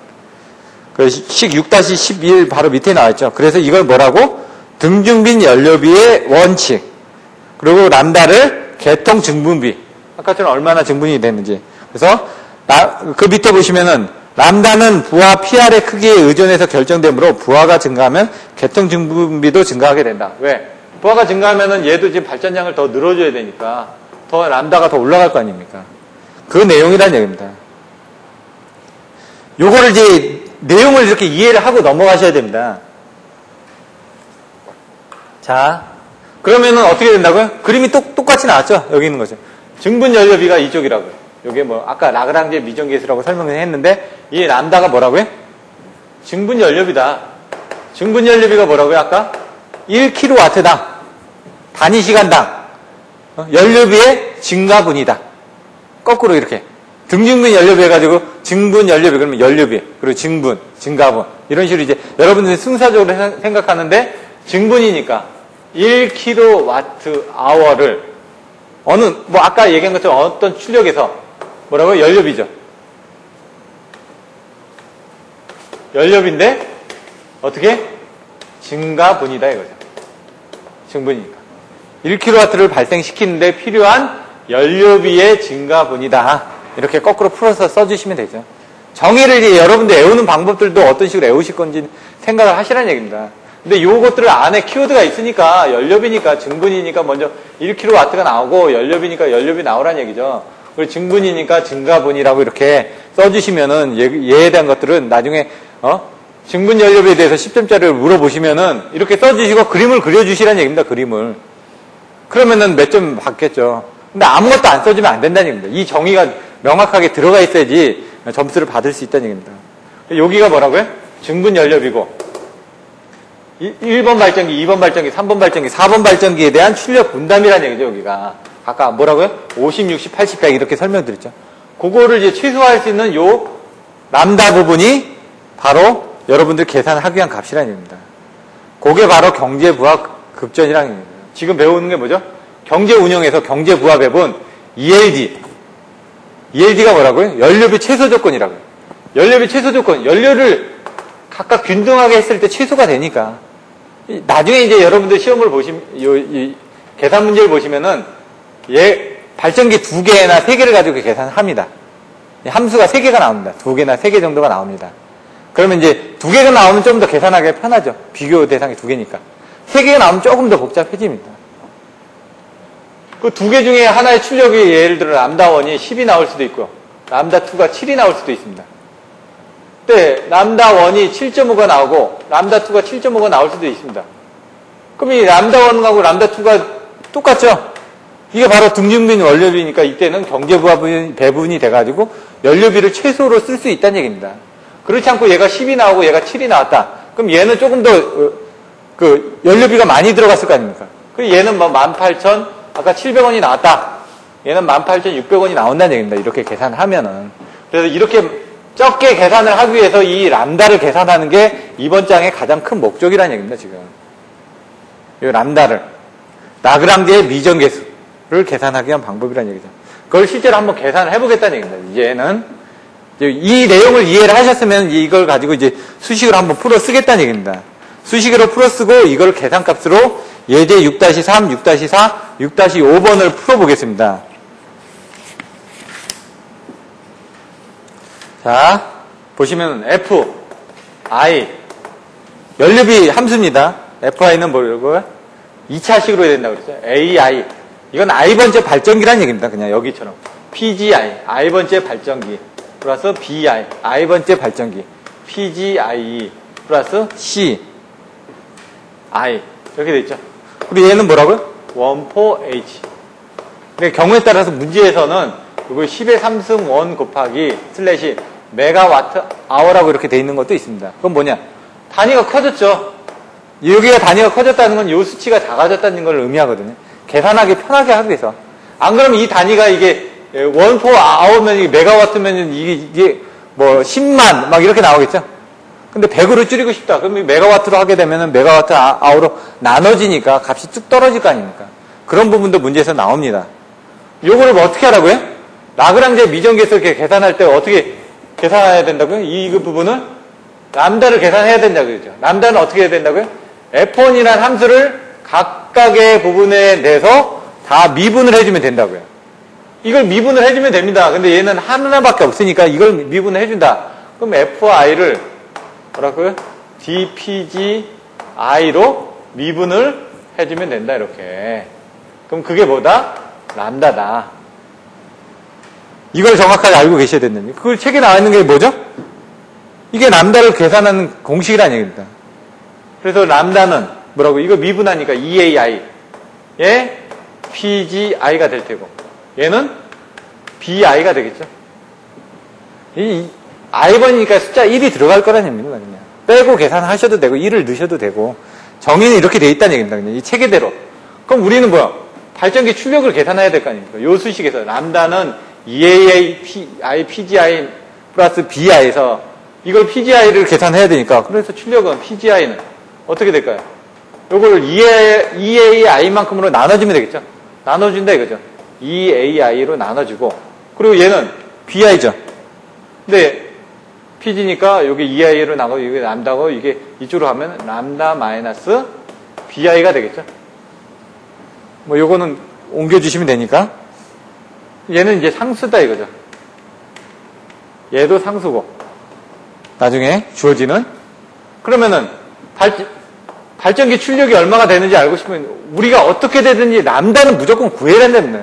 식 6-11 바로 밑에 나와있죠. 그래서 이걸 뭐라고? 등중빈 연료비의 원칙. 그리고 람다를 개통 증분비. 아까처럼 얼마나 증분이 됐는지. 그래서 그 밑에 보시면은 람다는 부하 PR의 크기에 의존해서 결정되므로 부하가 증가하면 개통 증분비도 증가하게 된다. 왜? 부하가 증가하면은 얘도 지금 발전량을 더 늘어줘야 되니까 더 람다가 더 올라갈 거 아닙니까? 그 내용이란 얘기입니다. 요거를 이제 내용을 이렇게 이해를 하고 넘어가셔야 됩니다. 자, 그러면은 어떻게 된다고요? 그림이 똑같이 나왔죠? 여기 있는 거죠. 증분 연료비가 이쪽이라고요. 요게 뭐 아까 라그랑제 미정계수라고 설명을 했는데 이 람다가 뭐라고요? 증분 연료비다. 증분 연료비가 뭐라고요? 아까 1kW당 단위 시간당 연료비의 증가분이다. 거꾸로 이렇게 등증분 연료비 해가지고 증분 연료비 그러면 연료비 그리고 증분 증가분 이런 식으로 이제 여러분들이 순서적으로 생각하는데 증분이니까 1kWh를 어느 뭐 아까 얘기한 것처럼 어떤 출력에서 뭐라고요? 연료비죠. 연료비인데 어떻게? 증가분이다 이거죠. 증분이니까. 1kW를 발생시키는데 필요한 연료비의 증가분이다. 이렇게 거꾸로 풀어서 써주시면 되죠. 정의를 이제 여러분들 외우는 방법들도 어떤 식으로 외우실 건지 생각을 하시라는 얘기입니다. 근데 요것들 안에 키워드가 있으니까 연료비니까 증분이니까 먼저 1kW가 나오고 연료비니까 연료비 나오란 얘기죠. 그리고 증분이니까 증가분이라고 이렇게 써주시면은 얘에 대한 것들은 나중에 증분 연료비에 대해서 10점짜리를 물어보시면은 이렇게 써주시고 그림을 그려주시라는 얘기입니다. 그림을. 그러면은 몇 점 받겠죠. 근데 아무것도 안 써주면 안 된다는 얘기입니다. 이 정의가 명확하게 들어가 있어야지 점수를 받을 수 있다는 얘기입니다. 여기가 뭐라고요? 증분 연료비고 1번 발전기, 2번 발전기, 3번 발전기, 4번 발전기에 대한 출력 분담이라는 얘기죠, 여기가. 아까 뭐라고요? 50, 60, 80, 100 이렇게 설명드렸죠. 그거를 이제 최소화할 수 있는 요 람다 부분이 바로 여러분들 계산하기 위한 값이라는 얘기입니다. 그게 바로 경제부합 급전이라는 얘기입니다. 지금 배우는 게 뭐죠? 경제운영에서 경제부합 배분 ELD. ELD가 뭐라고요? 연료비 최소 조건이라고요. 연료비 최소 조건. 연료를 각각 균등하게 했을 때 최소가 되니까. 나중에 이제 여러분들 시험을 이 계산 문제를 보시면은 발전기 2개나 3개를 가지고 계산합니다. 함수가 3개가 나옵니다. 2개나 3개 정도가 나옵니다. 그러면 이제 2개가 나오면 좀 더 계산하기 편하죠. 비교 대상이 2개니까. 3개가 나오면 조금 더 복잡해집니다. 그 2개 중에 하나의 출력이 예를 들어 람다1이 10이 나올 수도 있고요. 람다2가 7이 나올 수도 있습니다. 네, 람다1이 7.5가 나오고 람다2가 7.5가 나올 수도 있습니다. 그럼 이 람다1하고 람다2가 똑같죠? 이게 바로 등증분 연료비니까 이때는 경제부합 배분이 돼가지고 연료비를 최소로 쓸 수 있다는 얘기입니다. 그렇지 않고 얘가 10이 나오고 얘가 7이 나왔다. 그럼 얘는 조금 더 연료비가 많이 들어갔을 거 아닙니까? 그리고 얘는 뭐 18,000 아까 700원이 나왔다. 얘는 18,600원이 나온다는 얘기입니다. 이렇게 계산하면은. 그래서 이렇게 적게 계산을 하기 위해서 이 람다를 계산하는 게 이번 장의 가장 큰 목적이라는 얘기입니다, 지금. 이 람다를. 라그랑지의 미정계수를 계산하기 위한 방법이라는 얘기죠. 그걸 실제로 한번 계산을 해보겠다는 얘기입니다. 얘는. 이 내용을 이해를 하셨으면 이걸 가지고 이제 수식으로 한번 풀어 쓰겠다는 얘기입니다. 수식으로 풀어 쓰고 이걸 계산값으로 예제 6-3, 6-4, 6-5번을 풀어보겠습니다. 자, 보시면 F, I, 연료비 함수입니다. FI는 뭐라고요? 2차식으로 해야 된다고 그랬죠. AI, 이건 I번째 발전기라는 얘기입니다. 그냥 여기처럼. PGI, I번째 발전기, 플러스 BI, I번째 발전기, PGIE, 플러스 C, I. 이렇게 돼 있죠. 그리고 얘는 뭐라고요? 14H. 근데 경우에 따라서 문제에서는 이거 10의 3승 1 곱하기 슬래시 메가와트 아워라고 이렇게 돼 있는 것도 있습니다. 그건 뭐냐? 단위가 커졌죠. 여기가 단위가 커졌다는 건 이 수치가 작아졌다는 걸 의미하거든요. 계산하기 편하게 하기 위해서. 안 그러면 이 단위가 이게 1/4아워면 이게 메가와트면 이게 뭐 10만 막 이렇게 나오겠죠. 근데 100으로 줄이고 싶다. 그럼 메가와트로 하게 되면은 메가와트 아워로 나눠지니까 값이 쭉 떨어질 거 아닙니까? 그런 부분도 문제에서 나옵니다. 요거를 뭐 어떻게 하라고요? 라그랑제 미정계수 이렇게 계산할 때 어떻게 계산해야 된다고요? 이 부분을 람다를 계산해야 된다고 그러죠. 람다는 어떻게 해야 된다고요? F1이라는 함수를 각각의 부분에 내서 다 미분을 해주면 된다고요. 이걸 미분을 해주면 됩니다. 근데 얘는 하나밖에 없으니까 이걸 미분을 해준다. 그럼 FI를 뭐라고요? DPGI로 미분을 해주면 된다, 이렇게. 그럼 그게 뭐다? 람다다. 이걸 정확하게 알고 계셔야 된다니. 그걸 책에 나와 있는 게 뭐죠? 이게 람다를 계산하는 공식이라는 얘기입니다. 그래서 람다는 뭐라고? 이거 미분하니까 EAI. 예? PGI가 될 테고. 얘는 BI가 되겠죠. 이 I번이니까 숫자 1이 들어갈 거라는 얘기입니다. 그냥. 빼고 계산하셔도 되고 1을 넣으셔도 되고 정의는 이렇게 돼 있다는 얘기입니다. 그냥 이 체계대로. 그럼 우리는 뭐야? 발전기 출력을 계산해야 될 거 아닙니까? 요 수식에서 람다는 EAI, PGI 플러스 BI에서 이걸 PGI를 계산해야 되니까 그래서 출력은 PGI는 어떻게 될까요? 요걸 EAI만큼으로 나눠주면 되겠죠? 나눠준다 이거죠. EAI로 나눠주고 그리고 얘는 BI죠. 근데 PG니까 여기 EI로 나가고 이게 람다고 이게 이쪽으로 가면 람다 마이너스 BI가 되겠죠. 뭐 요거는 옮겨주시면 되니까 얘는 이제 상수다 이거죠. 얘도 상수고 나중에 주어지는 그러면은 발전기 출력이 얼마가 되는지 알고 싶으면 우리가 어떻게 되든지 람다는 무조건 구해야 된답니다.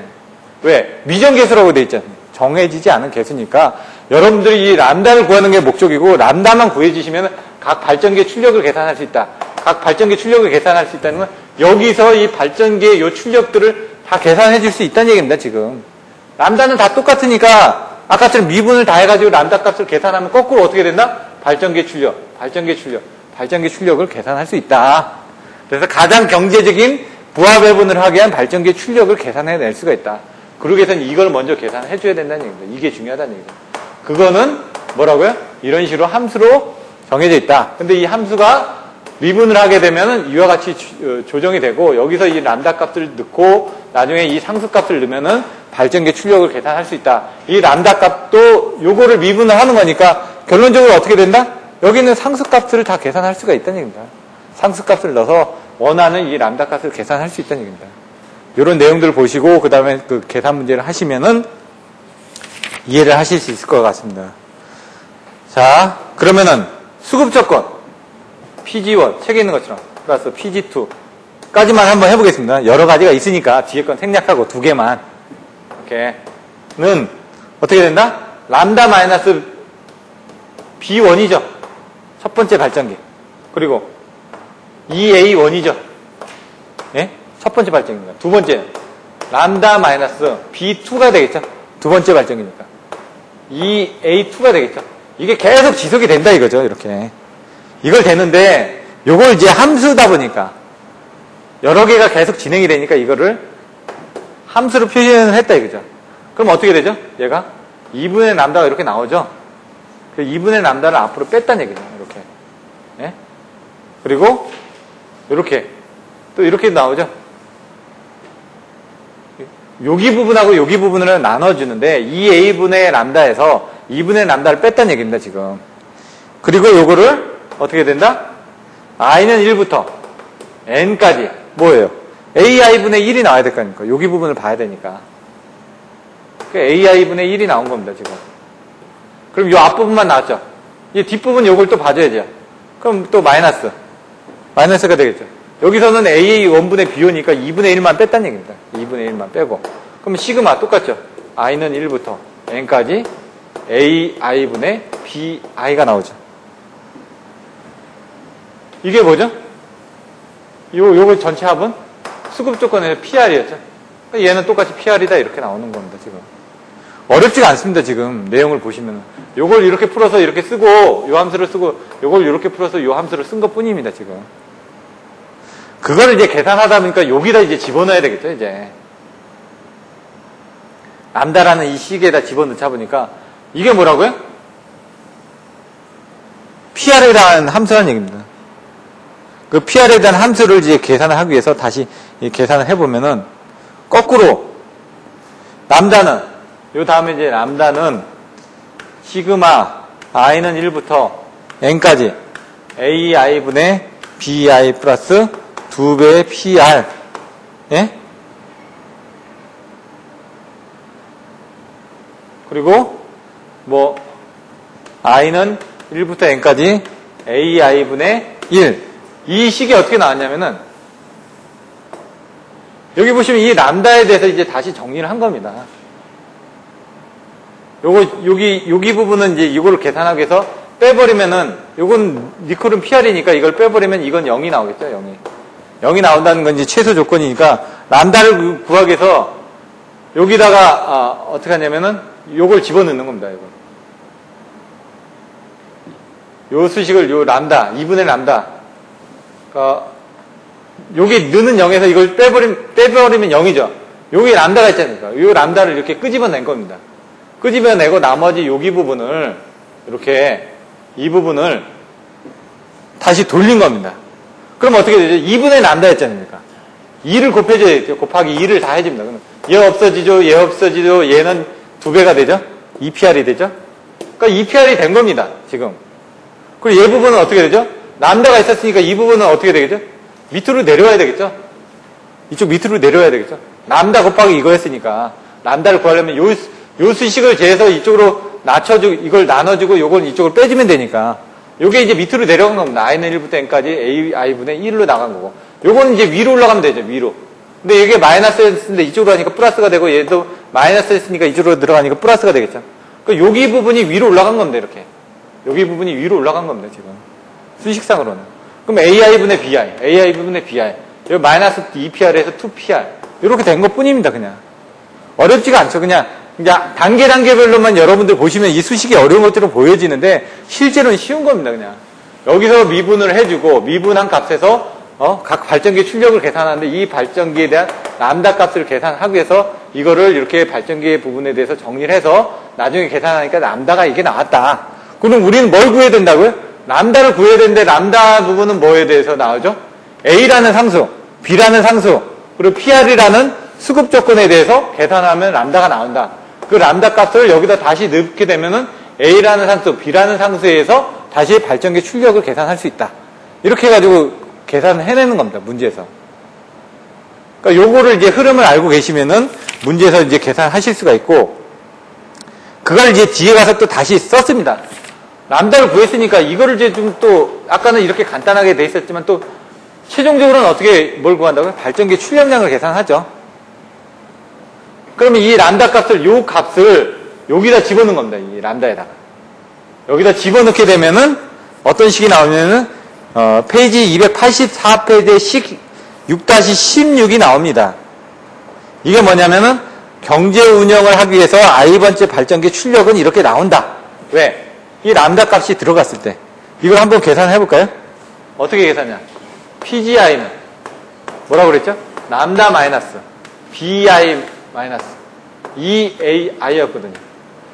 왜? 미정계수라고 돼 있잖아요. 정해지지 않은 계수니까 여러분들이 이 람다를 구하는 게 목적이고 람다만 구해주시면 각 발전기의 출력을 계산할 수 있다. 각 발전기 출력을 계산할 수 있다는 건 여기서 이 발전기의 요 출력들을 다 계산해 줄 수 있다는 얘기입니다. 지금 람다는 다 똑같으니까 아까처럼 미분을 다 해가지고 람다 값을 계산하면 거꾸로 어떻게 된다? 발전기의 출력을 계산할 수 있다. 그래서 가장 경제적인 부하 배분을 하게 한 발전기의 출력을 계산해낼 수가 있다. 그러기 위해서는 이걸 먼저 계산해줘야 된다는 얘기입니다. 이게 중요하다는 얘기죠. 그거는 뭐라고요? 이런 식으로 함수로 정해져 있다. 근데 이 함수가 미분을 하게 되면은 이와 같이 조정이 되고 여기서 이 람다 값을 넣고 나중에 이 상수 값을 넣으면은 발전기 출력을 계산할 수 있다. 이 람다 값도 요거를 미분을 하는 거니까 결론적으로 어떻게 된다? 여기 있는 상수 값을 다 계산할 수가 있다는 얘기입니다. 상수 값을 넣어서 원하는 이 람다 값을 계산할 수 있다는 얘기입니다. 이런 내용들을 보시고 그 다음에 그 계산 문제를 하시면은 이해를 하실 수 있을 것 같습니다. 자, 그러면은 수급 조건 PG1 책에 있는 것처럼 플러스 PG2까지만 한번 해보겠습니다. 여러 가지가 있으니까 뒤에 건 생략하고 두 개만 이렇게는 어떻게 된다? 람다 마이너스 B1이죠. 첫 번째 발전기. 그리고 EA1이죠. 예? 첫 번째 발전기입니다. 두 번째 람다 마이너스 B2가 되겠죠. 두 번째 발전기니까 EA2가 되겠죠. 이게 계속 지속이 된다 이거죠. 이렇게 이걸 되는데 요걸 이제 함수다 보니까 여러 개가 계속 진행이 되니까 이거를 함수로 표현을 했다 이거죠. 그럼 어떻게 되죠? 얘가 2분의 람다가 이렇게 나오죠. 그 2분의 람다를 앞으로 뺐다는 얘기죠. 이렇게. 예? 그리고 이렇게 또 이렇게 나오죠. 여기 부분하고 여기 부분을 나눠주는데 2a분의 람다에서 2분의 람다를 뺐다는 얘기입니다. 지금. 그리고 요거를 어떻게 된다? i는 1부터 n까지 뭐예요? ai분의 1이 나와야 될 거 아닙니까? 여기 부분을 봐야 되니까. 그 ai분의 1이 나온 겁니다. 지금. 그럼 요 앞부분만 나왔죠? 이 뒷부분 요걸 또 봐줘야죠. 그럼 또 마이너스가 되겠죠. 여기서는 a1분의 b5니까 2분의 1만 뺐다는 얘기입니다. 2분의 1만 빼고. 그럼 시그마 똑같죠? i는 1부터 n까지 ai분의 bi가 나오죠. 이게 뭐죠? 요거 전체 합은 수급 조건에서 PR이었죠. 얘는 똑같이 PR이다 이렇게 나오는 겁니다. 지금 어렵지가 않습니다. 지금 내용을 보시면 요걸 이렇게 풀어서 이렇게 쓰고 요 함수를 쓰고 요걸 이렇게 풀어서 요 함수를 쓴 것뿐입니다. 지금 그거를 이제 계산하다 보니까 여기다 이제 집어넣어야 되겠죠. 이제 람다라는 이 식에다 집어넣자 보니까 이게 뭐라고요? PR에 대한 함수라는 얘기입니다. 그 PR에 대한 함수를 이제 계산을 하기 위해서 다시 계산을 해보면은 거꾸로 람다는 요 다음에 이제 람다는 시그마 i는 1부터 n까지 ai분의 bi 플러스 2배의 PR 예? 그리고 뭐 i는 1부터 n까지 ai분의 1 이 식이 어떻게 나왔냐면은 여기 보시면 이 람다에 대해서 이제 다시 정리를 한 겁니다. 여기 부분은 이제 이거를 계산하기 위해서 빼버리면은 요건 니콜은 PR이니까 이걸 빼버리면 이건 0이 나오겠죠. 0이 나온다는 건 이제 최소 조건이니까 람다를 구하기 위해서 여기다가 어떻게 하냐면은 요걸 집어넣는 겁니다. 요 수식을 요 람다 2분의 람다 여기 넣는 0에서 이걸 빼버리면 0이죠. 여기 람다가 있잖아요. 요 람다를 이렇게 끄집어낸 겁니다. 끄집어내고 나머지 여기 부분을 이렇게 이 부분을 다시 돌린 겁니다. 그럼 어떻게 되죠? 2분의 람다였잖아요. 2를 곱해줘야겠죠. 곱하기 2를 다 해줍니다. 그럼 얘 없어지죠. 얘는 2배가 되죠. 2PR이 되죠. 그러니까 2PR이 된 겁니다. 지금. 그리고 얘 부분은 어떻게 되죠? 람다가 있었으니까 이 부분은 어떻게 되겠죠? 밑으로 내려와야 되겠죠? 이쪽 밑으로 내려와야 되겠죠? 람다 곱하기 이거였으니까 람다를 구하려면 요 수식을 재해서 이쪽으로 낮춰주고 이걸 나눠주고 요걸 이쪽으로 빼주면 되니까 요게 이제 밑으로 내려간 겁니다. i는 1부터 n까지 ai분의 1로 나간 거고. 요거는 이제 위로 올라가면 되죠, 위로. 근데 이게 마이너스였는데 이쪽으로 하니까 플러스가 되고 얘도 마이너스였으니까 이쪽으로 들어가니까 플러스가 되겠죠. 그러니까 여기 부분이 위로 올라간 겁니다, 이렇게. 여기 부분이 위로 올라간 겁니다, 지금. 수식상으로는. 그럼 ai분의 bi, ai분의 bi. 여기 마이너스 2pr에서 2pr. 이렇게 된 것 뿐입니다, 그냥. 어렵지가 않죠, 그냥. 단계별로만 여러분들 보시면 이 수식이 어려운 것처럼 보여지는데 실제로는 쉬운 겁니다, 그냥. 여기서 미분을 해주고 미분한 값에서 각 발전기 출력을 계산하는데 이 발전기에 대한 람다 값을 계산하기 위해서 이거를 이렇게 발전기의 부분에 대해서 정리를 해서 나중에 계산하니까 람다가 이게 나왔다. 그럼 우리는 뭘 구해야 된다고요? 람다를 구해야 되는데 람다 부분은 뭐에 대해서 나오죠? A라는 상수, B라는 상수, 그리고 PR이라는 수급 조건에 대해서 계산하면 람다가 나온다. 그 람다 값을 여기다 다시 넣게 되면은 A라는 상수, B라는 상수에 의해서 다시 발전기 출력을 계산할 수 있다. 이렇게 해가지고 계산을 해내는 겁니다, 문제에서. 그러니까 요거를 이제 흐름을 알고 계시면은 문제에서 이제 계산하실 수가 있고, 그걸 이제 뒤에 가서 또 다시 썼습니다. 람다를 구했으니까 이거를 이제 좀 또, 아까는 이렇게 간단하게 돼 있었지만 또, 최종적으로는 어떻게 뭘 구한다고요? 발전기 출력량을 계산하죠. 그러면 이 람다 값을, 요 값을 여기다 집어넣는 겁니다, 이 람다에다가. 여기다 집어넣게 되면은 어떤 식이 나오냐면은, 페이지 284페이지에 6-16이 나옵니다. 이게 뭐냐면은, 경제 운영을 하기 위해서 i번째 발전기 출력은 이렇게 나온다. 왜? 이 람다 값이 들어갔을 때. 이걸 한번 계산해 볼까요? 어떻게 계산하냐? PGI는 뭐라고 그랬죠? 람다 마이너스 BI 마이너스 EAI였거든요.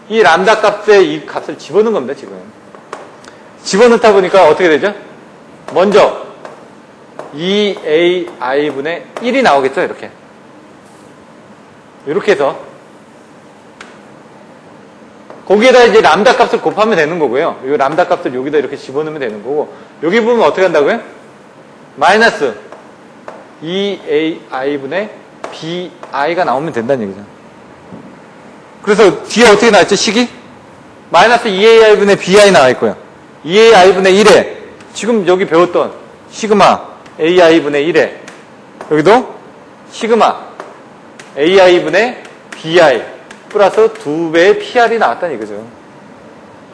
이 람다 값에 이 값을 집어넣은 겁니다, 지금. 집어넣다 보니까 어떻게 되죠? 먼저 EAI분의 1이 나오겠죠, 이렇게. 이렇게 해서 거기에다 이제 람다 값을 곱하면 되는 거고요. 이 람다 값을 여기다 이렇게 집어넣으면 되는 거고, 여기 보면 어떻게 한다고요? 마이너스 EAI분의 BI가 나오면 된다는 얘기죠. 그래서 뒤에 어떻게 나왔죠, 식이? 마이너스 EAI분의 BI 나와 있고요. EAI분의 1에 지금 여기 배웠던 시그마 AI분의 1에 여기도 시그마 AI분의 BI 플러스 2배의 PR이 나왔다는 얘기죠.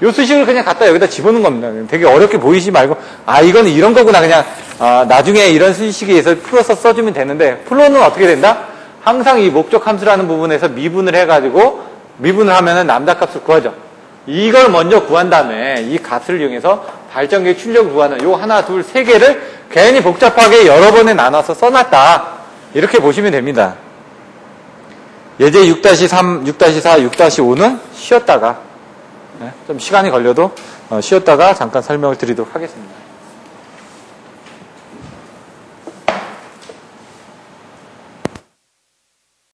요 수식을 그냥 갖다 여기다 집어넣은 겁니다. 되게 어렵게 보이지 말고, 이거는 이런 거구나. 그냥, 나중에 이런 수식에 의해서 풀어서 써주면 되는데, 플로는 어떻게 된다? 항상 이 목적 함수라는 부분에서 미분을 해가지고, 미분을 하면은 람다 값을 구하죠. 이걸 먼저 구한 다음에 이 값을 이용해서 발전기 출력을 구하는 요 하나, 둘, 세 개를 괜히 복잡하게 여러 번에 나눠서 써놨다. 이렇게 보시면 됩니다. 예제 6-3, 6-4, 6-5는 쉬었다가, 좀 시간이 걸려도 쉬었다가 잠깐 설명을 드리도록 하겠습니다.